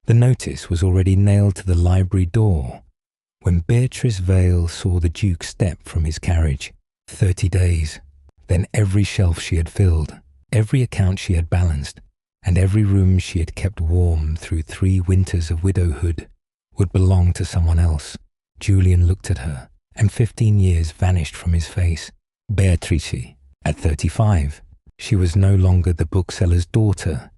The notice was already nailed to the library door when Beatrice Vale saw the Duke step from his carriage. 30 days. Then every shelf she had filled, every account she had balanced, and every room she had kept warm through 3 winters of widowhood would belong to someone else. Julian looked at her, and 15 years vanished from his face. Beatrice, at 35, she was no longer the bookseller's daughter,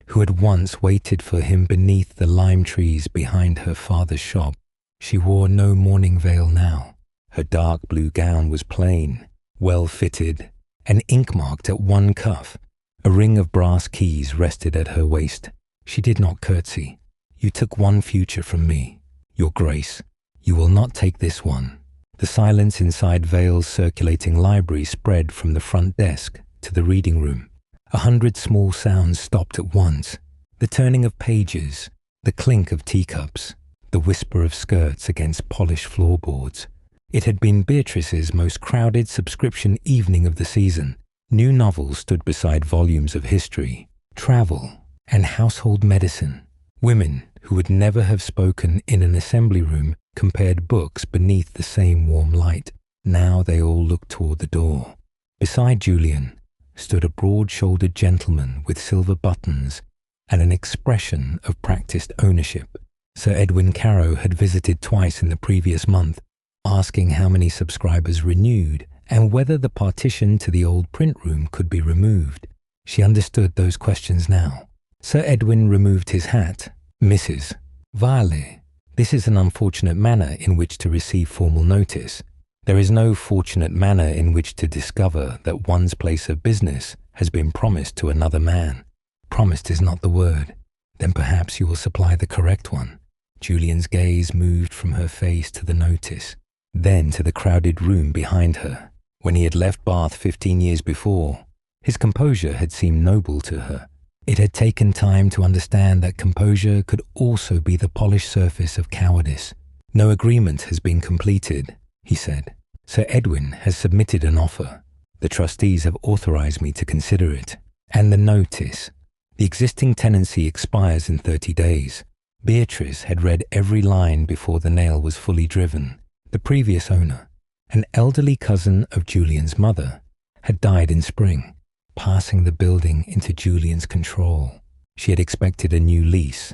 who had once waited for him beneath the lime trees behind her father's shop. She wore no mourning veil now. Her dark blue gown was plain, well-fitted, and ink-marked at one cuff. A ring of brass keys rested at her waist. She did not curtsy. "You took one future from me, Your Grace. You will not take this one." The silence inside Vale's circulating library spread from the front desk to the reading room. 100 small sounds stopped at once. The turning of pages, the clink of teacups, the whisper of skirts against polished floorboards. It had been Beatrice's most crowded subscription evening of the season. New novels stood beside volumes of history, travel, and household medicine. Women who would never have spoken in an assembly room compared books beneath the same warm light. Now they all looked toward the door. Beside Julian stood a broad-shouldered gentleman with silver buttons and an expression of practiced ownership. Sir Edwin Carrow had visited twice in the previous month, asking how many subscribers renewed and whether the partition to the old print room could be removed. She understood those questions now. Sir Edwin removed his hat. "Mrs. Vale, this is an unfortunate manner in which to receive formal notice. There is no fortunate manner in which to discover that one's place of business has been promised to another man. Promised is not the word. Then perhaps you will supply the correct one." Julian's gaze moved from her face to the notice, then to the crowded room behind her. When he had left Bath 15 years before, his composure had seemed noble to her. It had taken time to understand that composure could also be the polished surface of cowardice. "No agreement has been completed," he said. "Sir Edwin has submitted an offer. The trustees have authorized me to consider it. And the notice. The existing tenancy expires in 30 days. Beatrice had read every line before the nail was fully driven. The previous owner, an elderly cousin of Julian's mother, had died in spring, passing the building into Julian's control. She had expected a new lease,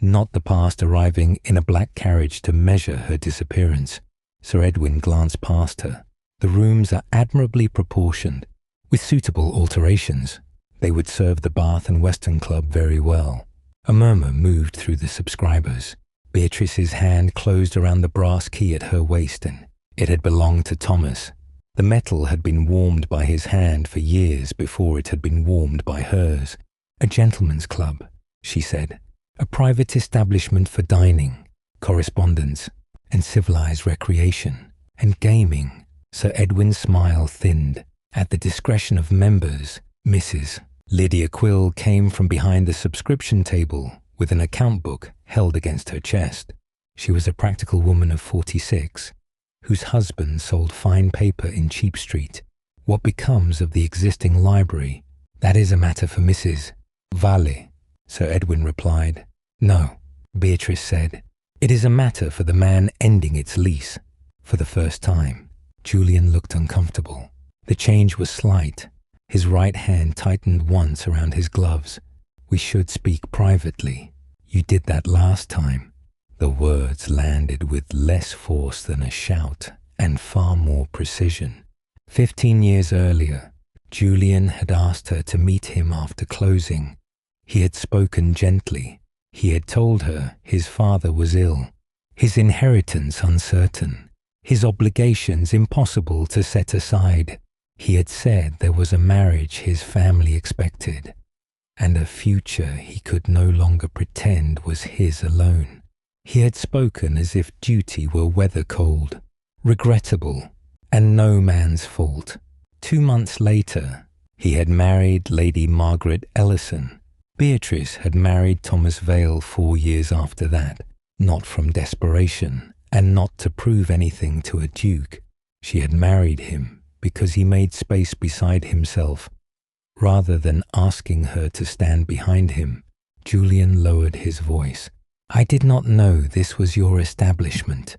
not the past arriving in a black carriage to measure her disappearance. Sir Edwin glanced past her. "The rooms are admirably proportioned, with suitable alterations. They would serve the Bath and Western Club very well." A murmur moved through the subscribers. Beatrice's hand closed around the brass key at her waist, and it had belonged to Thomas. The metal had been warmed by his hand for years before it had been warmed by hers. "A gentleman's club," she said. "A private establishment for dining, correspondence, and civilized recreation, and gaming." Sir Edwin's smile thinned. "At the discretion of members, Mrs. Lydia Quill came from behind the subscription table with an account book held against her chest. She was a practical woman of 46, whose husband sold fine paper in Cheap Street. "What becomes of the existing library? That is a matter for Mrs. Vale," Sir Edwin replied. "No," Beatrice said. "It is a matter for the man ending its lease." For the first time, Julian looked uncomfortable. The change was slight. His right hand tightened once around his gloves. "We should speak privately. You did that last time." The words landed with less force than a shout and far more precision. 15 years earlier, Julian had asked her to meet him after closing. He had spoken gently. He had told her his father was ill, his inheritance uncertain, his obligations impossible to set aside. He had said there was a marriage his family expected, and a future he could no longer pretend was his alone. He had spoken as if duty were weather-cold, regrettable, and no man's fault. 2 months later, he had married Lady Margaret Ellison. Beatrice had married Thomas Vale 4 years after that, not from desperation, and not to prove anything to a duke. She had married him because he made space beside himself, rather than asking her to stand behind him. Julian lowered his voice. "I did not know this was your establishment.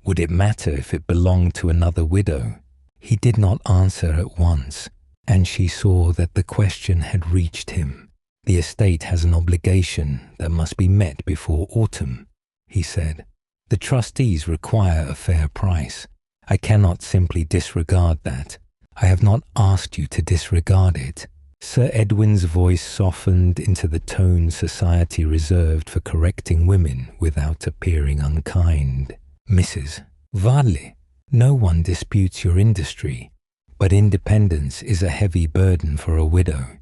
Would it matter if it belonged to another widow?" He did not answer at once, and she saw that the question had reached him. "The estate has an obligation that must be met before autumn," he said. "The trustees require a fair price. I cannot simply disregard that. I have not asked you to disregard it." Sir Edwin's voice softened into the tone society reserved for correcting women without appearing unkind. "Mrs. Vale, no one disputes your industry, but independence is a heavy burden for a widow,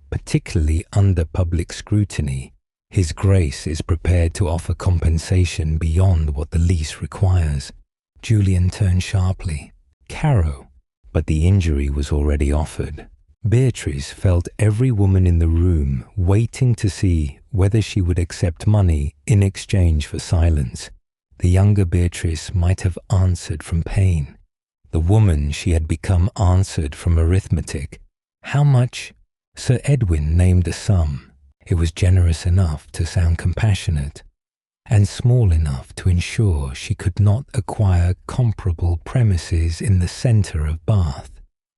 particularly under public scrutiny. His Grace is prepared to offer compensation beyond what the lease requires." Julian turned sharply. "Caro," but the injury was already offered. Beatrice felt every woman in the room waiting to see whether she would accept money in exchange for silence. The younger Beatrice might have answered from pain. The woman she had become answered from arithmetic. "How much?" Sir Edwin named a sum. It was generous enough to sound compassionate, and small enough to ensure she could not acquire comparable premises in the centre of Bath.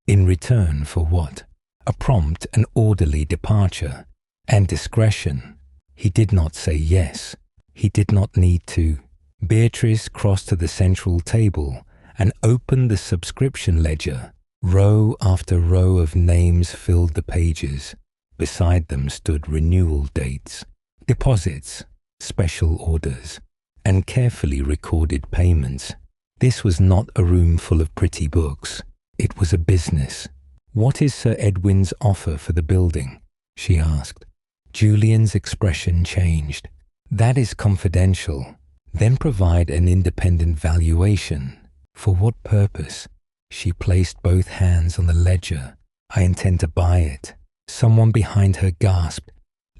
In return for what? A prompt and orderly departure, and discretion. He did not say yes. He did not need to. Beatrice crossed to the central table and opened the subscription ledger. Row after row of names filled the pages. Beside them stood renewal dates, deposits, special orders, and carefully recorded payments. This was not a room full of pretty books. It was a business. "What is Sir Edwin's offer for the building?" she asked. Julian's expression changed. "That is confidential. Then provide an independent valuation." "For what purpose?" She placed both hands on the ledger. "I intend to buy it." Someone behind her gasped.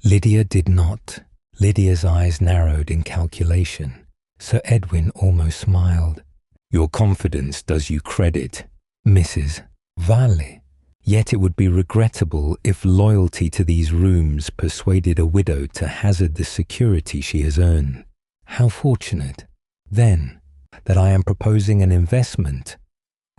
Lydia did not. Lydia's eyes narrowed in calculation. Sir Edwin almost smiled. "Your confidence does you credit, Mrs. Vale. Yet it would be regrettable if loyalty to these rooms persuaded a widow to hazard the security she has earned. How fortunate, then, that I am proposing an investment,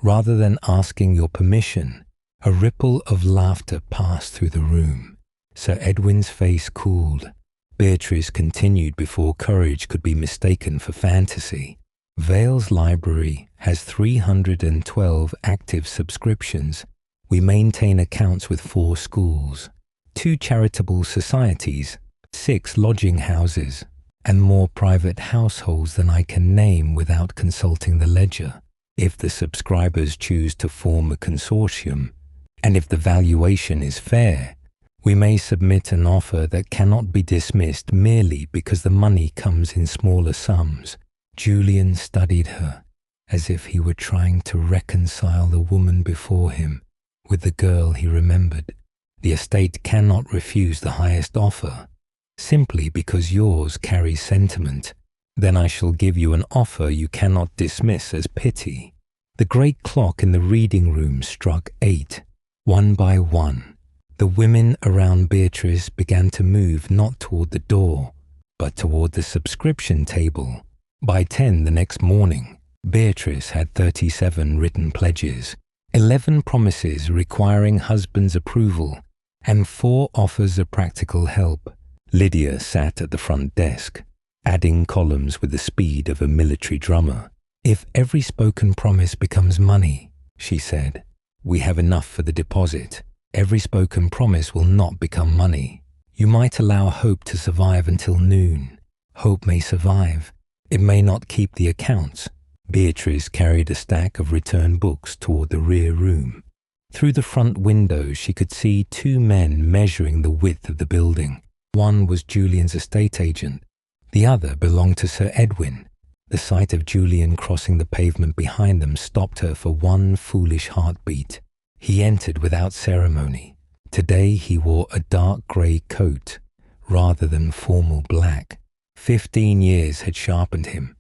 rather than asking your permission." A ripple of laughter passed through the room. Sir Edwin's face cooled. Beatrice continued before courage could be mistaken for fantasy. "Vale's library has 312 active subscriptions. We maintain accounts with 4 schools, 2 charitable societies, 6 lodging houses, and more private households than I can name without consulting the ledger. If the subscribers choose to form a consortium, and if the valuation is fair, we may submit an offer that cannot be dismissed merely because the money comes in smaller sums." Julian studied her, as if he were trying to reconcile the woman before him with the girl he remembered. "The estate cannot refuse the highest offer, simply because yours carries sentiment. Then I shall give you an offer you cannot dismiss as pity." The great clock in the reading room struck 8. One by one, the women around Beatrice began to move not toward the door, but toward the subscription table. By 10 the next morning, Beatrice had 37 written pledges, 11 promises requiring husband's approval, and 4 offers of practical help. Lydia sat at the front desk, adding columns with the speed of a military drummer. "If every spoken promise becomes money," she said, "we have enough for the deposit. Every spoken promise will not become money. You might allow hope to survive until noon. Hope may survive. It may not keep the accounts." Beatrice carried a stack of return books toward the rear room. Through the front window she could see 2 men measuring the width of the building. One was Julian's estate agent. The other belonged to Sir Edwin. The sight of Julian crossing the pavement behind them stopped her for one foolish heartbeat. He entered without ceremony. Today he wore a dark grey coat rather than formal black. 15 years had sharpened him.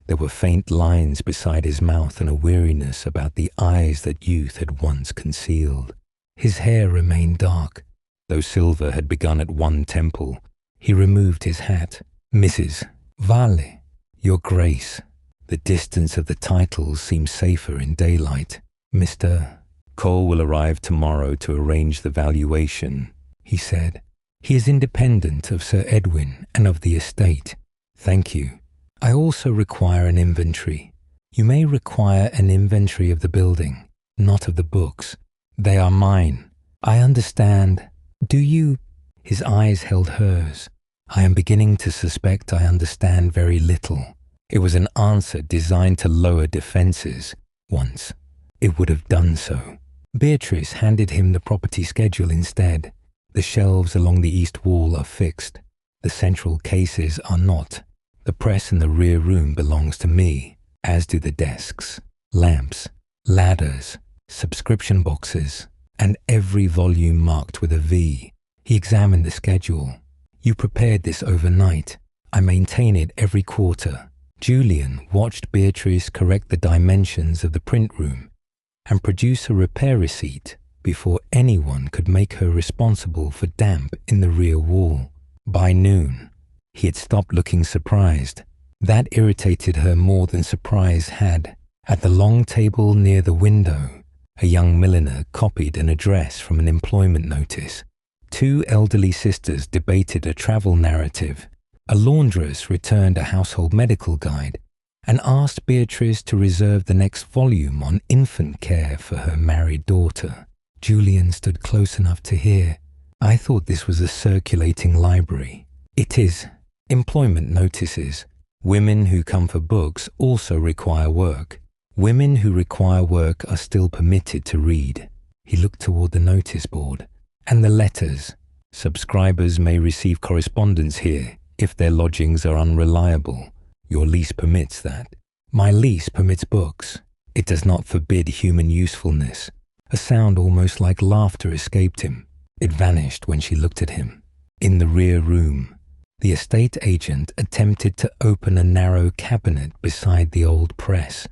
There were faint lines beside his mouth and a weariness about the eyes that youth had once concealed. His hair remained dark, though silver had begun at one temple. He removed his hat. Mrs. Vale, Your Grace. The distance of the titles seems safer in daylight. Mr. Cole will arrive tomorrow to arrange the valuation, he said. He is independent of Sir Edwin and of the estate. Thank you. I also require an inventory. You may require an inventory of the building, not of the books. They are mine. I understand. Do you? His eyes held hers. I am beginning to suspect I understand very little. It was an answer designed to lower defences. Once, it would have done so. Beatrice handed him the property schedule instead. The shelves along the east wall are fixed. The central cases are not. The press in the rear room belongs to me, as do the desks, lamps, ladders, subscription boxes, and every volume marked with a V. He examined the schedule. You prepared this overnight. I maintain it every quarter. Julian watched Beatrice correct the dimensions of the print room and produce a repair receipt before anyone could make her responsible for damp in the rear wall. By noon, he had stopped looking surprised. That irritated her more than surprise had. At the long table near the window, a young milliner copied an address from an employment notice. Two elderly sisters debated a travel narrative. A laundress returned a household medical guide and asked Beatrice to reserve the next volume on infant care for her married daughter. Julian stood close enough to hear. I thought this was a circulating library. It is. Employment notices. Women who come for books also require work. Women who require work are still permitted to read. He looked toward the notice board. And the letters. Subscribers may receive correspondence here if their lodgings are unreliable. Your lease permits that. My lease permits books. It does not forbid human usefulness. A sound almost like laughter escaped him. It vanished when she looked at him. In the rear room, the estate agent attempted to open a narrow cabinet beside the old press.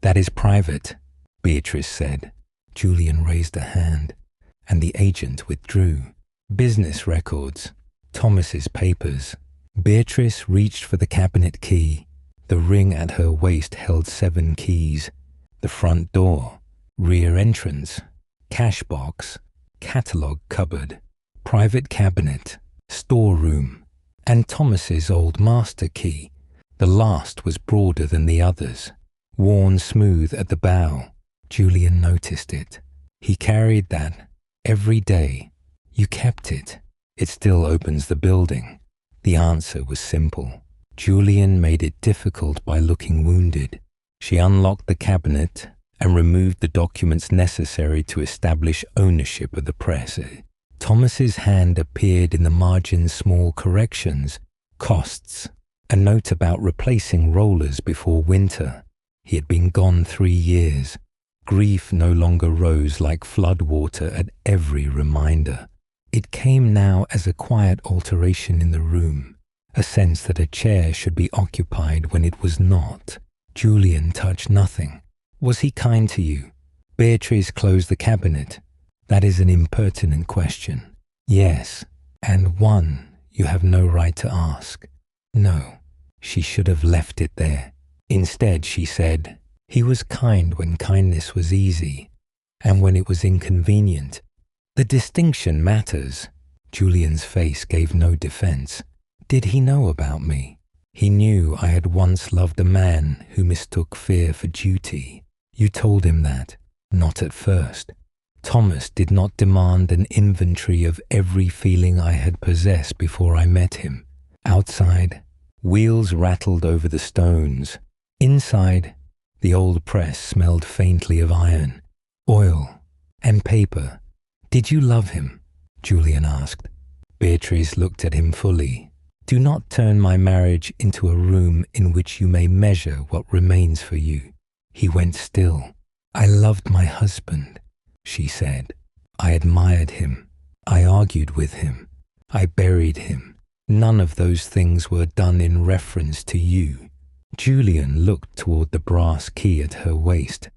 That is private, Beatrice said. Julian raised a hand, and the agent withdrew. Business records, Thomas's papers. Beatrice reached for the cabinet key. The ring at her waist held 7 keys. The front door, rear entrance, cash box, catalogue cupboard, private cabinet, storeroom, and Thomas's old master key. The last was broader than the others, worn smooth at the bow. Julian noticed it. He carried that every day. You kept it. It still opens the building. The answer was simple. Julian made it difficult by looking wounded. She unlocked the cabinet and removed the documents necessary to establish ownership of the press. Thomas's hand appeared in the margin's small corrections, costs, a note about replacing rollers before winter. He had been gone 3 years. Grief no longer rose like floodwater at every reminder. It came now as a quiet alteration in the room, a sense that a chair should be occupied when it was not. Julian touched nothing. Was he kind to you? Beatrice closed the cabinet. That is an impertinent question. Yes, and one you have no right to ask. No, she should have left it there. Instead, she said, he was kind when kindness was easy, and when it was inconvenient. The distinction matters. Julian's face gave no defense. Did he know about me? He knew I had once loved a man who mistook fear for duty. You told him that. Not at first. Thomas did not demand an inventory of every feeling I had possessed before I met him. Outside, wheels rattled over the stones. Inside, the old press smelled faintly of iron, oil, and paper. Did you love him? Julian asked. Beatrice looked at him fully. Do not turn my marriage into a room in which you may measure what remains for you. He went still. I loved my husband, she said. I admired him. I argued with him. I buried him. None of those things were done in reference to you. Julian looked toward the brass key at her waist,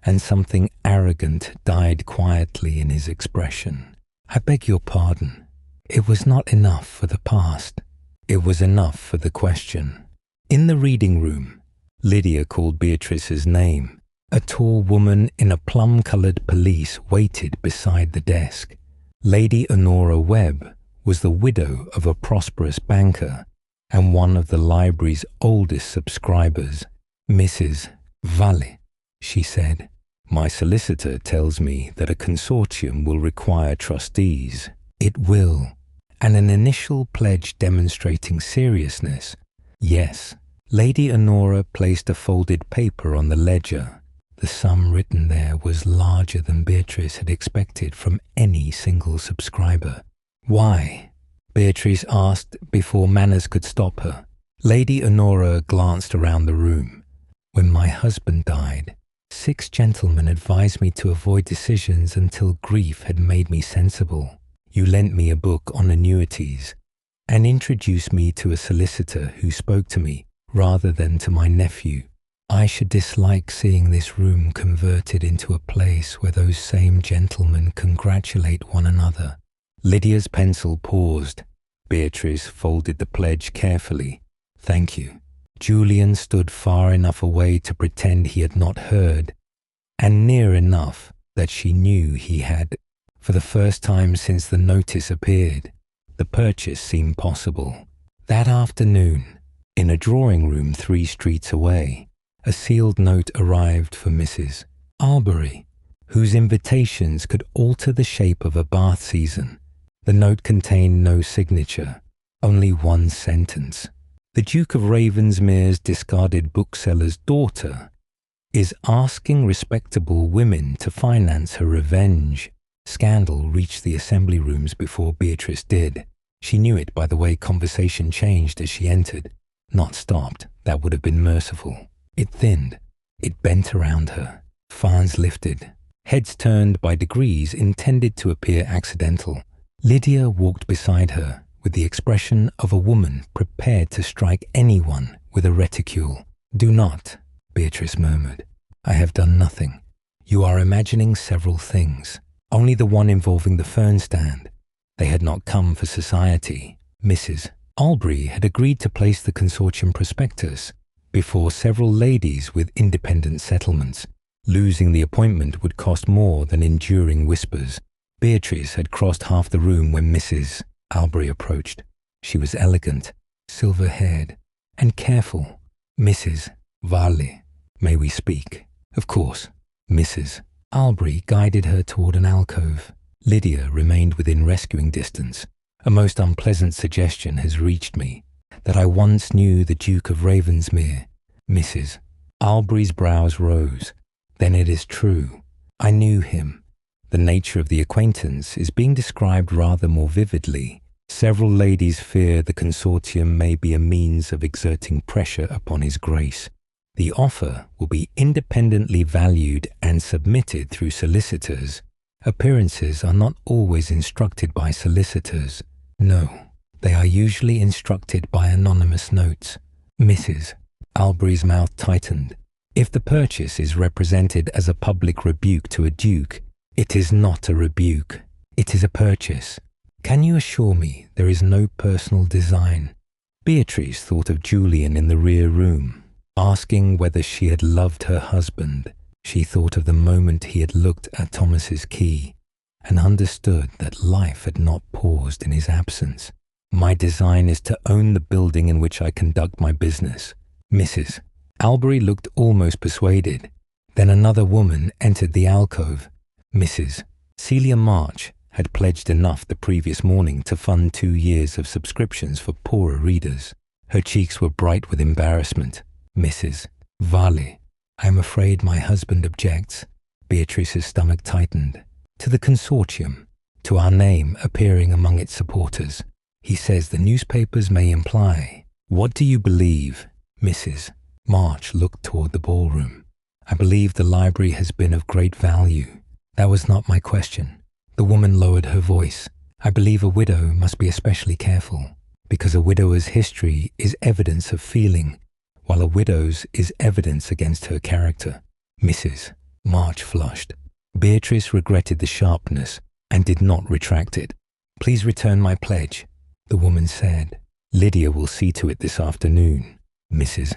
and something arrogant died quietly in his expression. I beg your pardon. It was not enough for the past. It was enough for the question. In the reading room, Lydia called Beatrice's name. A tall woman in a plum-coloured pelisse waited beside the desk. Lady Honora Webb was the widow of a prosperous banker and one of the library's oldest subscribers. Mrs. Vale, she said, "My solicitor tells me that a consortium will require trustees. It will, and an initial pledge demonstrating seriousness." Yes, Lady Honora placed a folded paper on the ledger. The sum written there was larger than Beatrice had expected from any single subscriber. "Why?" Beatrice asked before manners could stop her. Lady Honora glanced around the room. "When my husband died, 6 gentlemen advised me to avoid decisions until grief had made me sensible. You lent me a book on annuities and introduced me to a solicitor who spoke to me rather than to my nephew. I should dislike seeing this room converted into a place where those same gentlemen congratulate one another." Lydia's pencil paused. Beatrice folded the pledge carefully. "Thank you." Julian stood far enough away to pretend he had not heard, and near enough that she knew he had. For the first time since the notice appeared, the purchase seemed possible. That afternoon, in a drawing room 3 streets away, a sealed note arrived for Mrs. Albury, whose invitations could alter the shape of a bath season. The note contained no signature, only one sentence. "The Duke of Ravensmere's discarded bookseller's daughter is asking respectable women to finance her revenge." Scandal reached the assembly rooms before Beatrice did. She knew it by the way conversation changed as she entered. Not stopped, that would have been merciful. It thinned. It bent around her. Fans lifted. Heads turned by degrees intended to appear accidental. Lydia walked beside her with the expression of a woman prepared to strike anyone with a reticule. "Do not," Beatrice murmured. "I have done nothing. You are imagining several things. Only the one involving the fern stand. They had not come for society." Mrs. Albury had agreed to place the consortium prospectus before several ladies with independent settlements. Losing the appointment would cost more than enduring whispers. Beatrice had crossed half the room when Mrs. Albury approached. She was elegant, silver-haired, and careful. "Mrs. Vale, may we speak?" "Of course." Mrs. Albury guided her toward an alcove. Lydia remained within rescuing distance. "A most unpleasant suggestion has reached me, that I once knew the Duke of Ravensmere." Mrs. Albury's brows rose. "Then it is true. I knew him. The nature of the acquaintance is being described rather more vividly. Several ladies fear the consortium may be a means of exerting pressure upon His Grace. The offer will be independently valued and submitted through solicitors. Appearances are not always instructed by solicitors. No, they are usually instructed by anonymous notes." Mrs. Albury's mouth tightened. "If the purchase is represented as a public rebuke to a duke, it is not a rebuke. It is a purchase. Can you assure me there is no personal design?" Beatrice thought of Julian in the rear room, asking whether she had loved her husband. She thought of the moment he had looked at Thomas's key and understood that life had not paused in his absence. "My design is to own the building in which I conduct my business." Mrs. Albury looked almost persuaded. Then another woman entered the alcove. Mrs. Celia March had pledged enough the previous morning to fund 2 years of subscriptions for poorer readers. Her cheeks were bright with embarrassment. "Mrs. Vale, I am afraid my husband objects." Beatrice's stomach tightened. "To the consortium, to our name appearing among its supporters. He says the newspapers may imply." "What do you believe?" Mrs. March looked toward the ballroom. "I believe the library has been of great value." "That was not my question." The woman lowered her voice. "I believe a widow must be especially careful, because a widower's history is evidence of feeling, while a widow's is evidence against her character." Mrs. March flushed. Beatrice regretted the sharpness and did not retract it. Please return my pledge, the woman said. Lydia will see to it this afternoon, Mrs.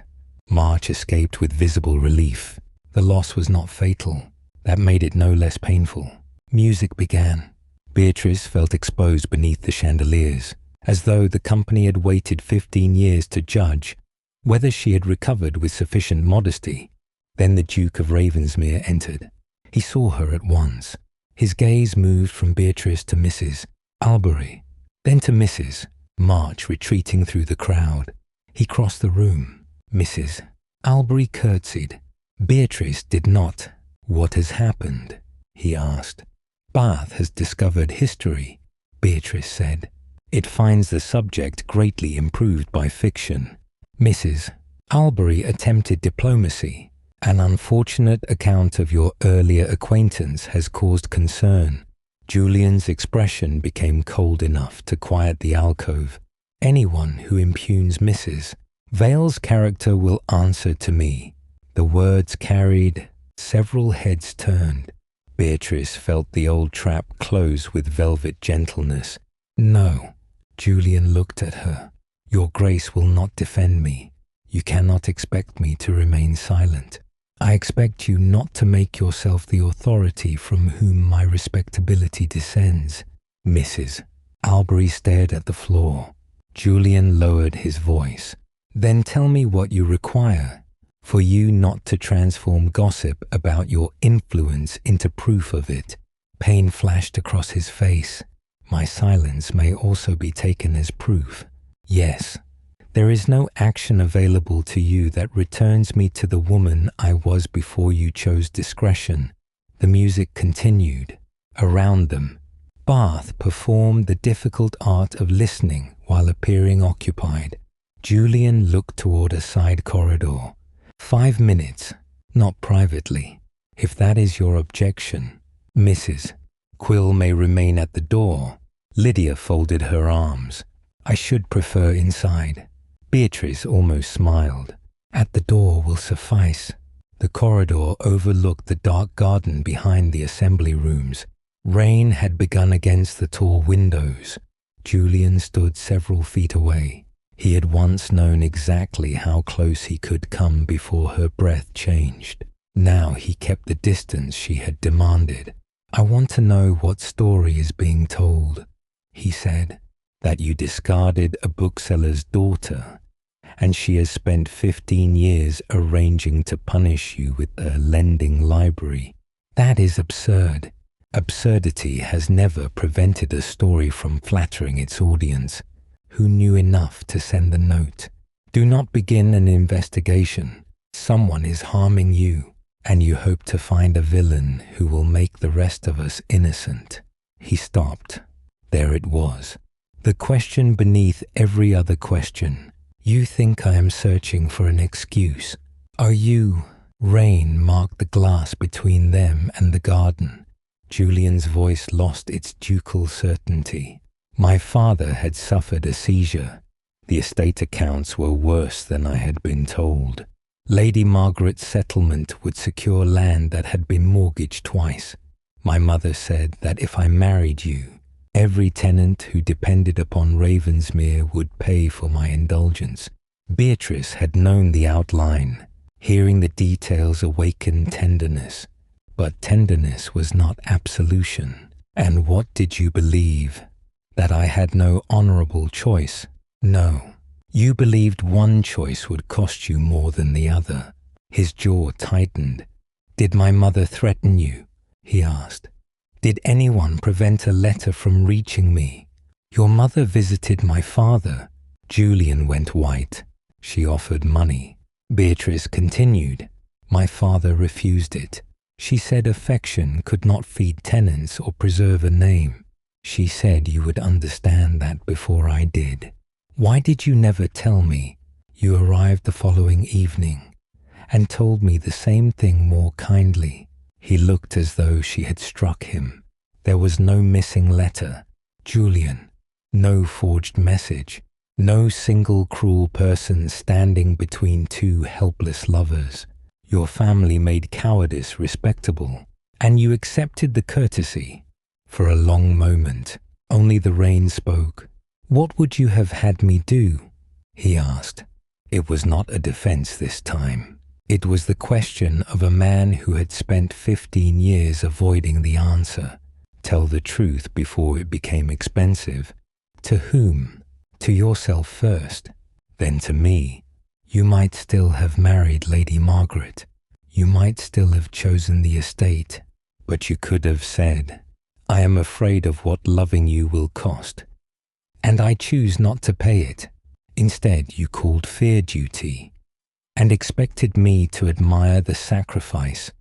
March escaped with visible relief. The loss was not fatal. That made it no less painful. Music began. Beatrice felt exposed beneath the chandeliers, as though the company had waited 15 years to judge whether she had recovered with sufficient modesty. Then the Duke of Ravensmere entered. He saw her at once. His gaze moved from Beatrice to Mrs. Albury, then to Mrs. March retreating through the crowd. He crossed the room. Mrs. Albury curtsied. Beatrice did not. What has happened? He asked. Bath has discovered history, Beatrice said. It finds the subject greatly improved by fiction. Mrs. Albury attempted diplomacy. An unfortunate account of your earlier acquaintance has caused concern. Julian's expression became cold enough to quiet the alcove. Anyone who impugns Mrs. Vale's character will answer to me. The words carried. Several heads turned. Beatrice felt the old trap close with velvet gentleness. No. Julian looked at her. Your Grace will not defend me. You cannot expect me to remain silent. I expect you not to make yourself the authority from whom my respectability descends. Mrs. Albury stared at the floor. Julian lowered his voice. Then tell me what you require. For you not to transform gossip about your influence into proof of it. Pain flashed across his face. My silence may also be taken as proof. Yes. There is no action available to you that returns me to the woman I was before you chose discretion. The music continued. Around them, Bath performed the difficult art of listening while appearing occupied. Julian looked toward a side corridor. 5 minutes, not privately. If that is your objection, Mrs. Quill may remain at the door. Lydia folded her arms. I should prefer inside. Beatrice almost smiled. At the door will suffice. The corridor overlooked the dark garden behind the assembly rooms. Rain had begun against the tall windows. Julian stood several feet away. He had once known exactly how close he could come before her breath changed. Now he kept the distance she had demanded. I want to know what story is being told, he said. That you discarded a bookseller's daughter, and she has spent 15 years arranging to punish you with a lending library. That is absurd. Absurdity has never prevented a story from flattering its audience. Who knew enough to send the note? Do not begin an investigation. Someone is harming you, and you hope to find a villain who will make the rest of us innocent. He stopped. There it was. The question beneath every other question. You think I am searching for an excuse. Are you? Rain marked the glass between them and the garden. Julian's voice lost its ducal certainty. My father had suffered a seizure. The estate accounts were worse than I had been told. Lady Margaret's settlement would secure land that had been mortgaged twice. My mother said that if I married you, every tenant who depended upon Ravensmere would pay for my indulgence. Beatrice had known the outline. Hearing the details awakened tenderness. But tenderness was not absolution. And what did you believe? That I had no honourable choice? No. You believed one choice would cost you more than the other. His jaw tightened. Did my mother threaten you? He asked. Did anyone prevent a letter from reaching me? Your mother visited my father. Julian went white. She offered money. Beatrice continued. My father refused it. She said affection could not feed tenants or preserve a name. She said you would understand that before I did. Why did you never tell me? You arrived the following evening and told me the same thing more kindly. He looked as though she had struck him. There was no missing letter. Julian, no forged message. No single cruel person standing between two helpless lovers. Your family made cowardice respectable, and you accepted the courtesy. For a long moment, Only the rain spoke. "What would you have had me do?" he asked. It was not a defense this time. It was the question of a man who had spent 15 years avoiding the answer. Tell the truth before it became expensive. To whom? To yourself first, then to me. You might still have married Lady Margaret. You might still have chosen the estate, but you could have said, "I am afraid of what loving you will cost, and I choose not to pay it." Instead, you called fear duty, and expected me to admire the sacrifice.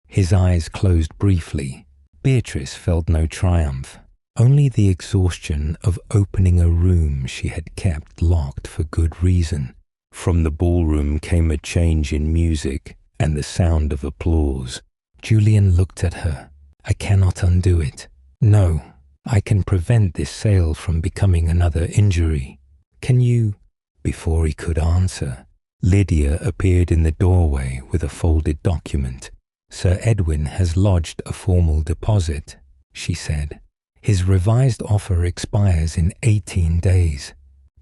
His eyes closed briefly. Beatrice felt no triumph, only the exhaustion of opening a room she had kept locked for good reason. From the ballroom came a change in music and the sound of applause. Julian looked at her. "I cannot undo it. No, I can prevent this sale from becoming another injury. Can you—" Before he could answer, Lydia appeared in the doorway with a folded document. "Sir Edwin has lodged a formal deposit," she said. "His revised offer expires in 18 days.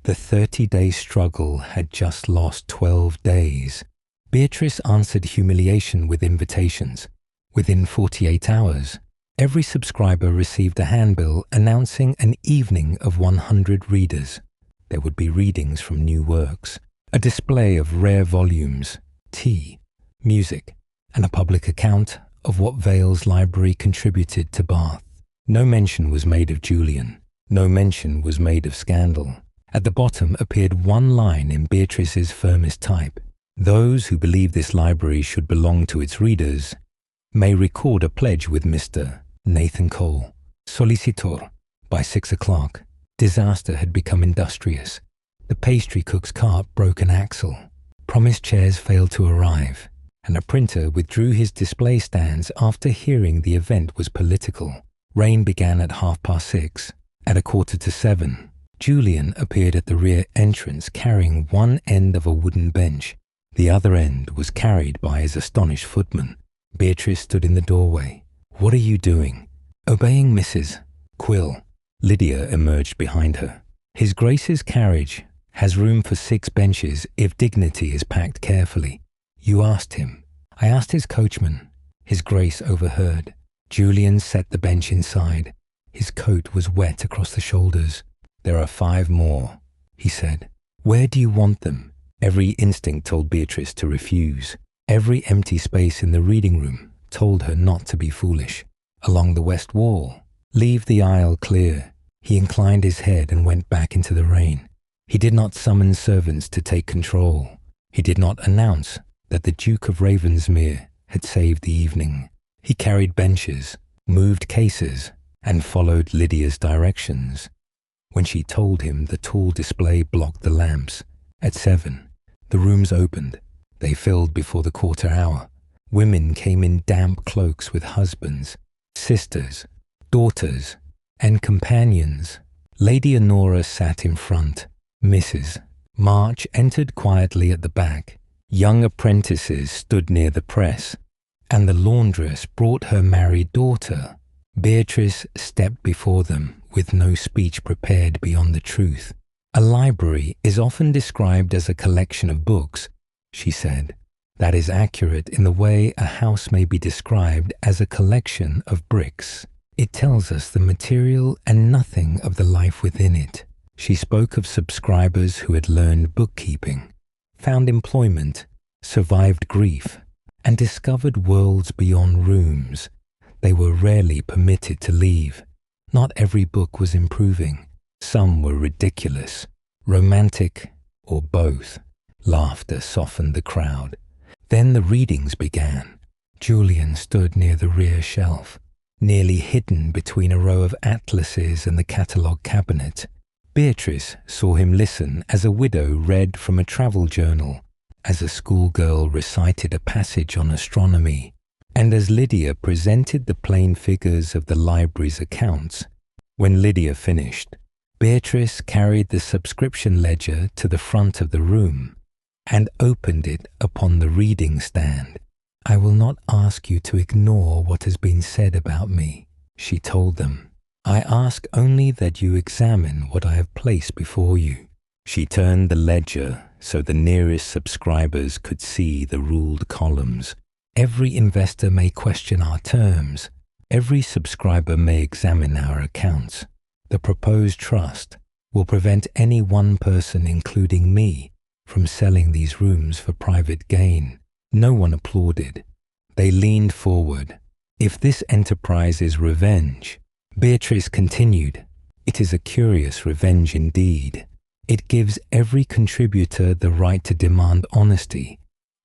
The 30-day struggle had just lost 12 days. Beatrice answered humiliation with invitations. Within 48 hours, every subscriber received a handbill announcing an evening of 100 readers. There would be readings from new works, a display of rare volumes, tea, music, and a public account of what Vale's library contributed to Bath. No mention was made of Julian. No mention was made of scandal. At the bottom appeared one line in Beatrice's firmest type. "Those who believe this library should belong to its readers may record a pledge with Mr. Nathan Cole, solicitor, by 6 o'clock. Disaster had become industrious. The pastry cook's cart broke an axle. Promised chairs failed to arrive, and a printer withdrew his display stands after hearing the event was political. Rain began at 6:30. At 6:45, Julian appeared at the rear entrance carrying one end of a wooden bench. The other end was carried by his astonished footman. Beatrice stood in the doorway. "What are you doing?" "Obeying Mrs. Quill." Lydia emerged behind her. "His Grace's carriage has room for 6 benches if dignity is packed carefully. You asked him." "I asked his coachman." His Grace overheard. Julian set the bench inside. His coat was wet across the shoulders. "There are 5 more," he said. "Where do you want them?" Every instinct told Beatrice to refuse. Every empty space in the reading room told her not to be foolish. "Along the west wall. Leave the aisle clear." He inclined his head and went back into the rain. He did not summon servants to take control. He did not announce that the Duke of Ravensmere had saved the evening. He carried benches, moved cases, and followed Lydia's directions. When she told him, the tall display blocked the lamps. At 7, the rooms opened. They filled before the quarter hour. Women came in damp cloaks with husbands, sisters, daughters, and companions. Lady Honora sat in front. Mrs. March entered quietly at the back. Young apprentices stood near the press, and the laundress brought her married daughter. Beatrice stepped before them with no speech prepared beyond the truth. "A library is often described as a collection of books," she said. "That is accurate in the way a house may be described as a collection of bricks. It tells us the material and nothing of the life within it." She spoke of subscribers who had learned bookkeeping, found employment, survived grief, and discovered worlds beyond rooms. They were rarely permitted to leave. Not every book was improving. Some were ridiculous, romantic, or both. Laughter softened the crowd. Then the readings began. Julian stood near the rear shelf, nearly hidden between a row of atlases and the catalogue cabinet. Beatrice saw him listen as a widow read from a travel journal, as a schoolgirl recited a passage on astronomy, and as Lydia presented the plain figures of the library's accounts. When Lydia finished, Beatrice carried the subscription ledger to the front of the room and opened it upon the reading stand. "I will not ask you to ignore what has been said about me," she told them. I ask only that you examine what I have placed before you." She turned the ledger so the nearest subscribers could see the ruled columns. "Every investor may question our terms. Every subscriber may examine our accounts. The proposed trust will prevent any one person, including me, from selling these rooms for private gain." No one applauded. They leaned forward. "If this enterprise is revenge," Beatrice continued, "it is a curious revenge indeed. It gives every contributor the right to demand honesty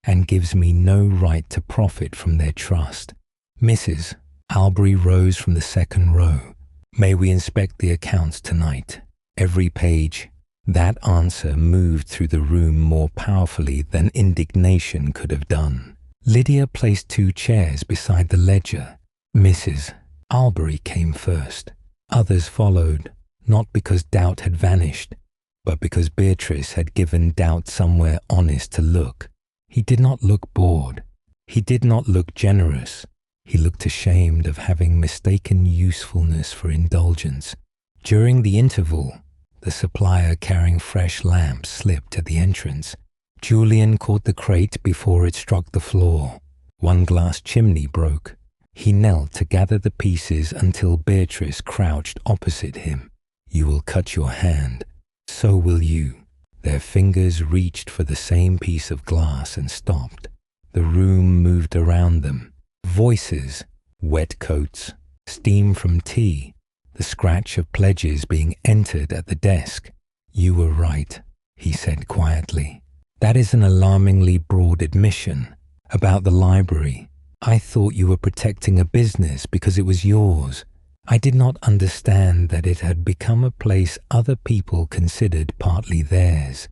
and gives me no right to profit from their trust." Mrs. Albury rose from the second row. "May we inspect the accounts tonight?" Every page. That answer moved through the room more powerfully than indignation could have done. Lydia placed 2 chairs beside the ledger. Mrs. Albury came first. Others followed, not because doubt had vanished, but because Beatrice had given doubt somewhere honest to look. He did not look bored. He did not look generous. He looked ashamed of having mistaken usefulness for indulgence. During the interval, the supplier carrying fresh lamps slipped at the entrance. Julian caught the crate before it struck the floor. One glass chimney broke. He knelt to gather the pieces until Beatrice crouched opposite him. "You will cut your hand. So will you." Their fingers reached for the same piece of glass and stopped. The room moved around them. Voices, wet coats, steam from tea, the scratch of pledges being entered at the desk. "You were right," he said quietly. "That is an alarmingly broad admission. About the library, I thought you were protecting a business because it was yours. I did not understand that it had become a place other people considered partly theirs.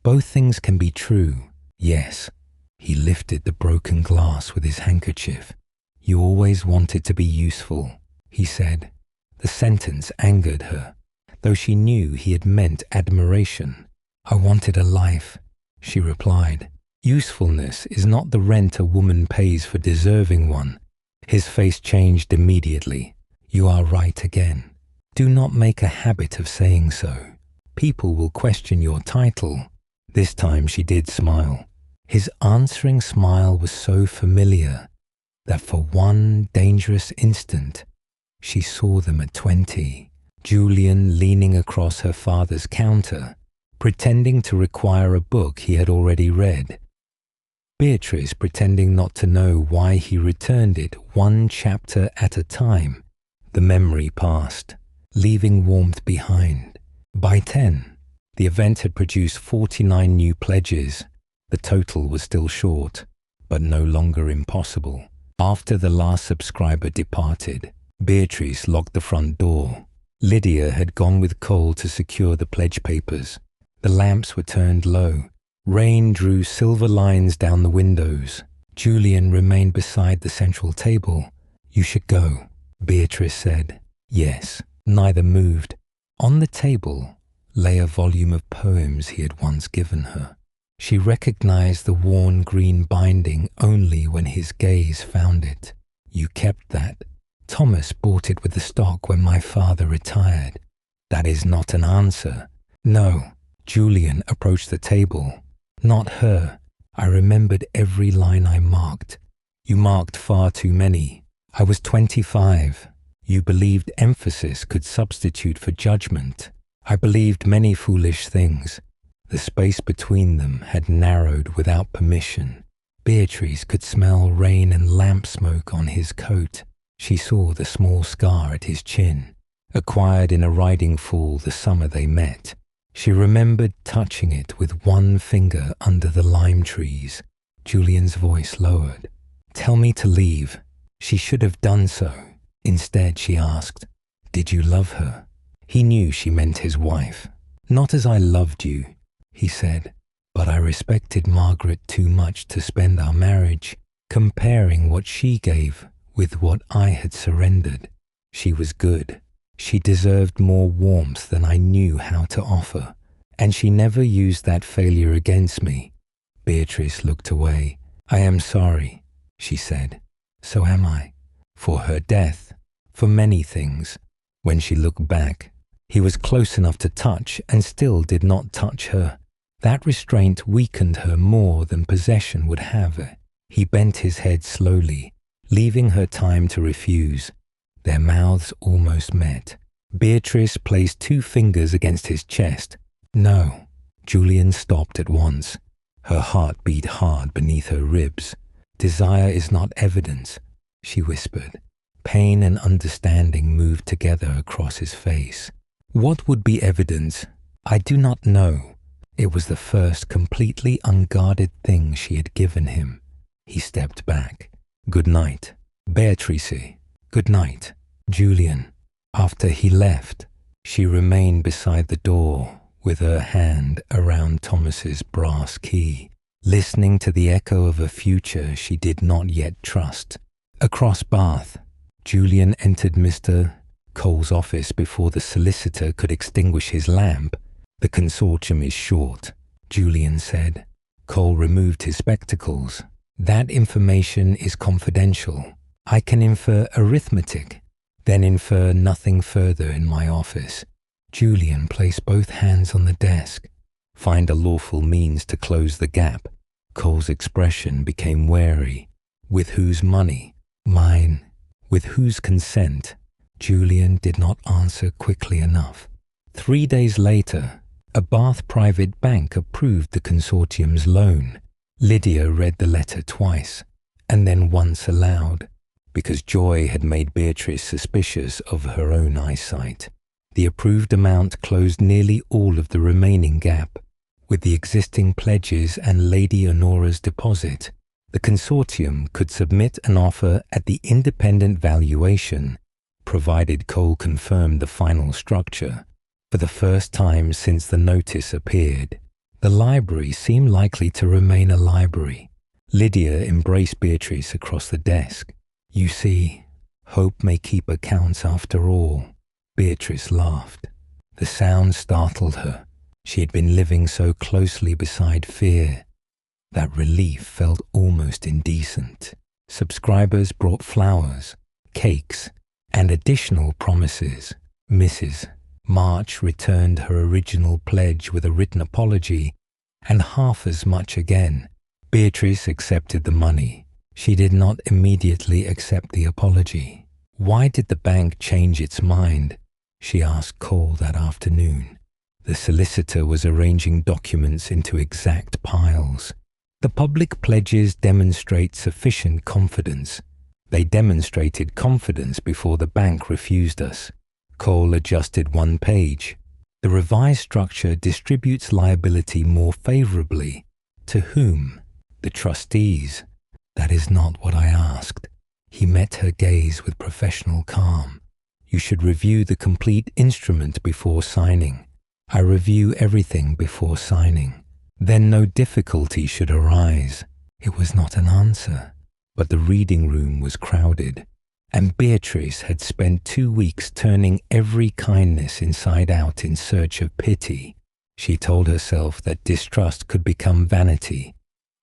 Both things can be true, yes." He lifted the broken glass with his handkerchief. "You always wanted to be useful," he said. The sentence angered her, though she knew he had meant admiration. "I wanted a life," she replied. "Usefulness is not the rent a woman pays for deserving one." His face changed immediately. "You are right again. Do not make a habit of saying so. People will question your title." This time she did smile. His answering smile was so familiar that for one dangerous instant she saw them at 20. Julian leaning across her father's counter, pretending to require a book he had already read. Beatrice pretending not to know why he returned it one chapter at a time. The memory passed, leaving warmth behind. By 10, the event had produced 49 new pledges. The total was still short, but no longer impossible. After the last subscriber departed, Beatrice locked the front door. Lydia had gone with Cole to secure the pledge papers. The lamps were turned low. Rain drew silver lines down the windows. Julian remained beside the central table. "You should go," Beatrice said. "Yes." Neither moved. On the table lay a volume of poems he had once given her. She recognized the worn green binding only when his gaze found it. "You kept that." "Thomas bought it with the stock when my father retired." "That is not an answer." "No." Julian approached the table. "Not her. I remembered every line I marked." "You marked far too many. I was 25. You believed emphasis could substitute for judgment. I believed many foolish things." The space between them had narrowed without permission. Beatrice could smell rain and lamp smoke on his coat. She saw the small scar at his chin, acquired in a riding fall the summer they met. She remembered touching it with one finger under the lime trees. Julian's voice lowered. "Tell me to leave." She should have done so. Instead, she asked, "Did you love her?" He knew she meant his wife. "Not as I loved you," he said, "but I respected Margaret too much to spend our marriage comparing what she gave with what I had surrendered. She was good. She deserved more warmth than I knew how to offer, and she never used that failure against me." Beatrice looked away. "I am sorry," she said. "So am I. For her death, for many things. When she looked back, he was close enough to touch and still did not touch her. That restraint weakened her more than possession would have. He bent his head slowly, leaving her time to refuse. Their mouths almost met. Beatrice placed 2 fingers against his chest. No. Julian stopped at once. Her heart beat hard beneath her ribs. Desire is not evidence, she whispered. Pain and understanding moved together across his face. What would be evidence? I do not know. It was the first completely unguarded thing she had given him. He stepped back. Good night. Beatrice. Good night. Julian. After he left, she remained beside the door with her hand around Thomas's brass key, listening to the echo of a future she did not yet trust. Across Bath, Julian entered Mr. Cole's office before the solicitor could extinguish his lamp. The consortium is short, Julian said. Cole removed his spectacles. That information is confidential. I can infer arithmetic, then infer nothing further in my office. Julian placed both hands on the desk. Find a lawful means to close the gap. Cole's expression became wary. With whose money? Mine. With whose consent? Julian did not answer quickly enough. 3 days later, a Bath private bank approved the consortium's loan. Lydia read the letter twice, and then once aloud, because joy had made Beatrice suspicious of her own eyesight. The approved amount closed nearly all of the remaining gap. With the existing pledges and Lady Honora's deposit, the consortium could submit an offer at the independent valuation, provided Cole confirmed the final structure. For the first time since the notice appeared, the library seemed likely to remain a library. Lydia embraced Beatrice across the desk. You see, hope may keep accounts after all. Beatrice laughed. The sound startled her. She had been living so closely beside fear. That relief felt almost indecent. Subscribers brought flowers, cakes, and additional promises. Mrs. March returned her original pledge with a written apology, and half as much again. Beatrice accepted the money. She did not immediately accept the apology. Why did the bank change its mind? She asked Cole that afternoon. The solicitor was arranging documents into exact piles. The public pledges demonstrate sufficient confidence. They demonstrated confidence before the bank refused us. Cole adjusted one page. The revised structure distributes liability more favorably. To whom? The trustees. That is not what I asked. He met her gaze with professional calm. You should review the complete instrument before signing. I review everything before signing. Then no difficulty should arise. It was not an answer. But the reading room was crowded, and Beatrice had spent 2 weeks turning every kindness inside out in search of pity. She told herself that distrust could become vanity.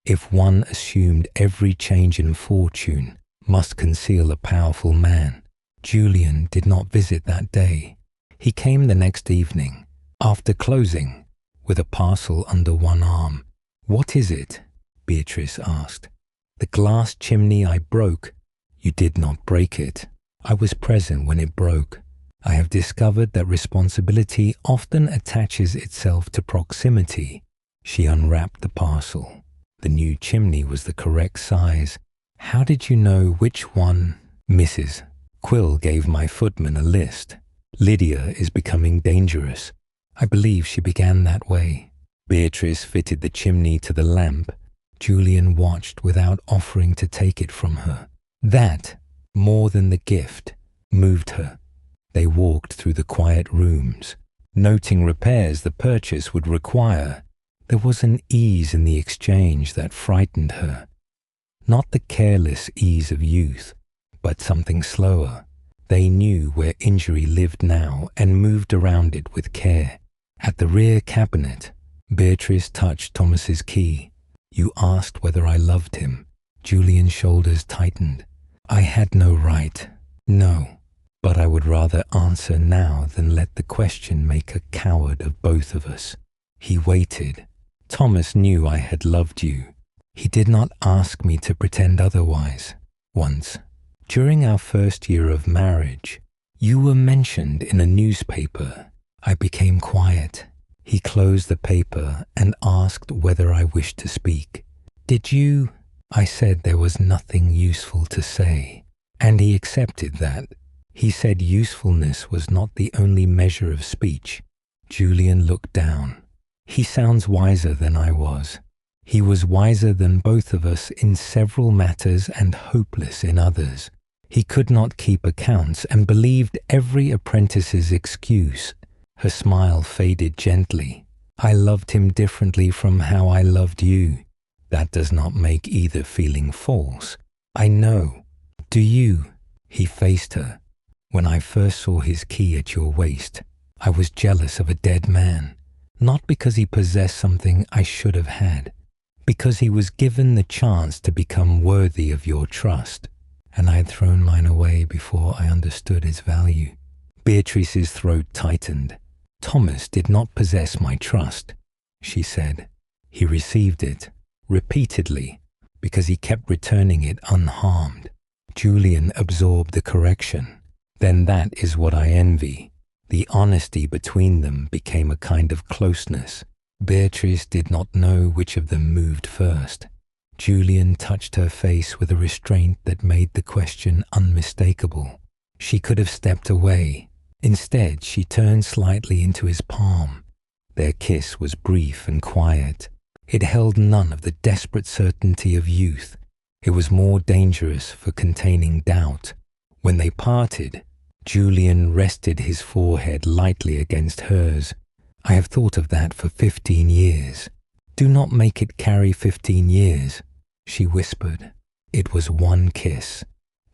If one assumed every change in fortune must conceal a powerful man. Julian did not visit that day. He came the next evening, after closing, with a parcel under one arm. What is it? Beatrice asked. The glass chimney I broke. You did not break it. I was present when it broke. I have discovered that responsibility often attaches itself to proximity. She unwrapped the parcel. The new chimney was the correct size. How did you know which one? Mrs. Quill gave my footman a list. Lydia is becoming dangerous. I believe she began that way. Beatrice fitted the chimney to the lamp. Julian watched without offering to take it from her. That, more than the gift, moved her. They walked through the quiet rooms, noting repairs the purchase would require. There was an ease in the exchange that frightened her. Not the careless ease of youth, but something slower. They knew where injury lived now and moved around it with care. At the rear cabinet, Beatrice touched Thomas's key. You asked whether I loved him. Julian's shoulders tightened. I had no right. No. but I would rather answer now than let the question make a coward of both of us. He waited. Thomas knew I had loved you. He did not ask me to pretend otherwise. Once, during our first year of marriage, you were mentioned in a newspaper. I became quiet. He closed the paper and asked whether I wished to speak. Did you? I said there was nothing useful to say, and he accepted that. He said usefulness was not the only measure of speech. Julian looked down. He sounds wiser than I was. He was wiser than both of us in several matters and hopeless in others. He could not keep accounts and believed every apprentice's excuse. Her smile faded gently. I loved him differently from how I loved you. That does not make either feeling false. I know. Do you? He faced her. When I first saw his key at your waist, I was jealous of a dead man. Not because he possessed something I should have had, because he was given the chance to become worthy of your trust, and I had thrown mine away before I understood its value. Beatrice's throat tightened. Thomas did not possess my trust, she said. He received it, repeatedly, because he kept returning it unharmed. Julian absorbed the correction. Then that is what I envy. The honesty between them became a kind of closeness. Beatrice did not know which of them moved first. Julian touched her face with a restraint that made the question unmistakable. She could have stepped away. Instead, she turned slightly into his palm. Their kiss was brief and quiet. It held none of the desperate certainty of youth. It was more dangerous for containing doubt. When they parted, Julian rested his forehead lightly against hers. I have thought of that for 15 years. Do not make it carry 15 years, she whispered. It was one kiss.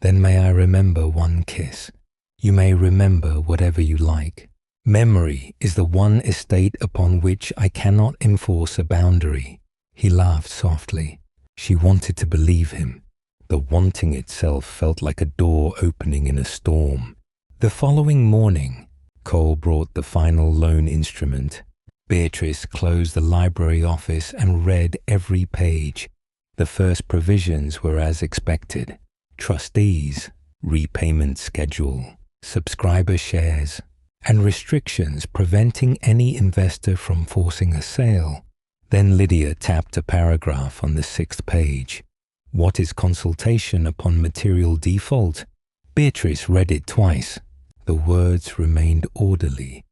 Then may I remember one kiss. You may remember whatever you like. Memory is the one estate upon which I cannot enforce a boundary. He laughed softly. She wanted to believe him. The wanting itself felt like a door opening in a storm. The following morning, Cole brought the final loan instrument. Beatrice closed the library office and read every page. The first provisions were as expected. Trustees, repayment schedule, subscriber shares, and restrictions preventing any investor from forcing a sale. Then Lydia tapped a paragraph on the 6th page. What is consultation upon material default? Beatrice read it twice. The words remained orderly,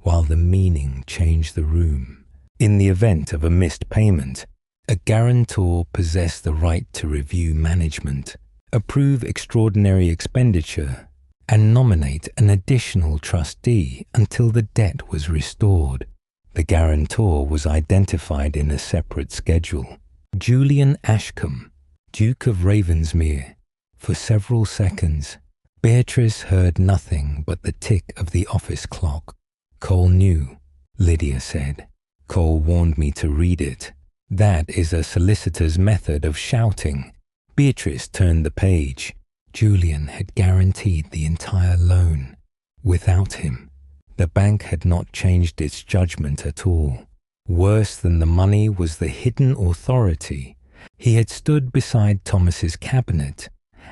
while the meaning changed the room. In the event of a missed payment, a guarantor possessed the right to review management, approve extraordinary expenditure, and nominate an additional trustee until the debt was restored. The guarantor was identified in a separate schedule. Julian Ashcombe, Duke of Ravensmere. For several seconds, Beatrice heard nothing but the tick of the office clock. Cole knew, Lydia said. Cole warned me to read it. That is a solicitor's method of shouting. Beatrice turned the page. Julian had guaranteed the entire loan. Without him, the bank had not changed its judgment at all. Worse than the money was the hidden authority. He had stood beside Thomas's cabinet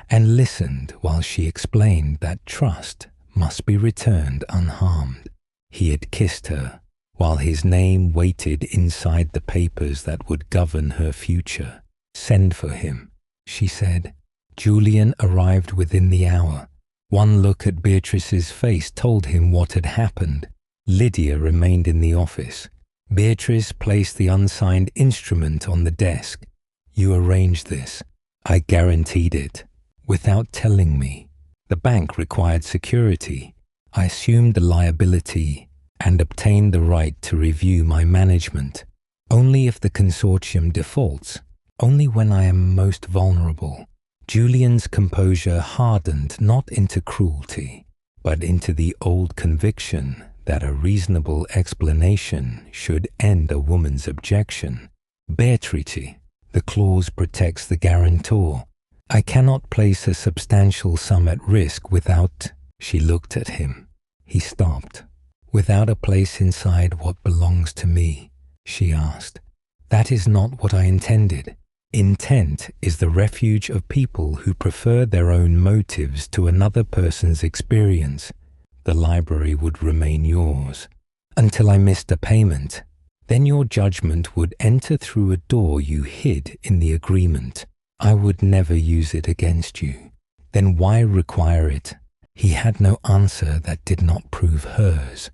and listened while she explained that trust must be returned unharmed. He had kissed her while his name waited inside the papers that would govern her future. Send for him, she said. Julian arrived within the hour. One look at Beatrice's face told him what had happened. Lydia remained in the office. Beatrice placed the unsigned instrument on the desk. You arranged this. I guaranteed it. Without telling me. The bank required security. I assumed the liability and obtained the right to review my management. Only if the consortium defaults. Only when I am most vulnerable. Julian's composure hardened not into cruelty, but into the old conviction that a reasonable explanation should end a woman's objection. Beatrice, the clause protects the guarantor. I cannot place a substantial sum at risk without She looked at him. He stopped. "Without a place inside what belongs to me?" she asked. "That is not what I intended. Intent is the refuge of people who prefer their own motives to another person's experience. The library would remain yours until I missed a payment. Then your judgment would enter through a door you hid in the agreement. I would never use it against you. Then why require it?" He had no answer that did not prove hers.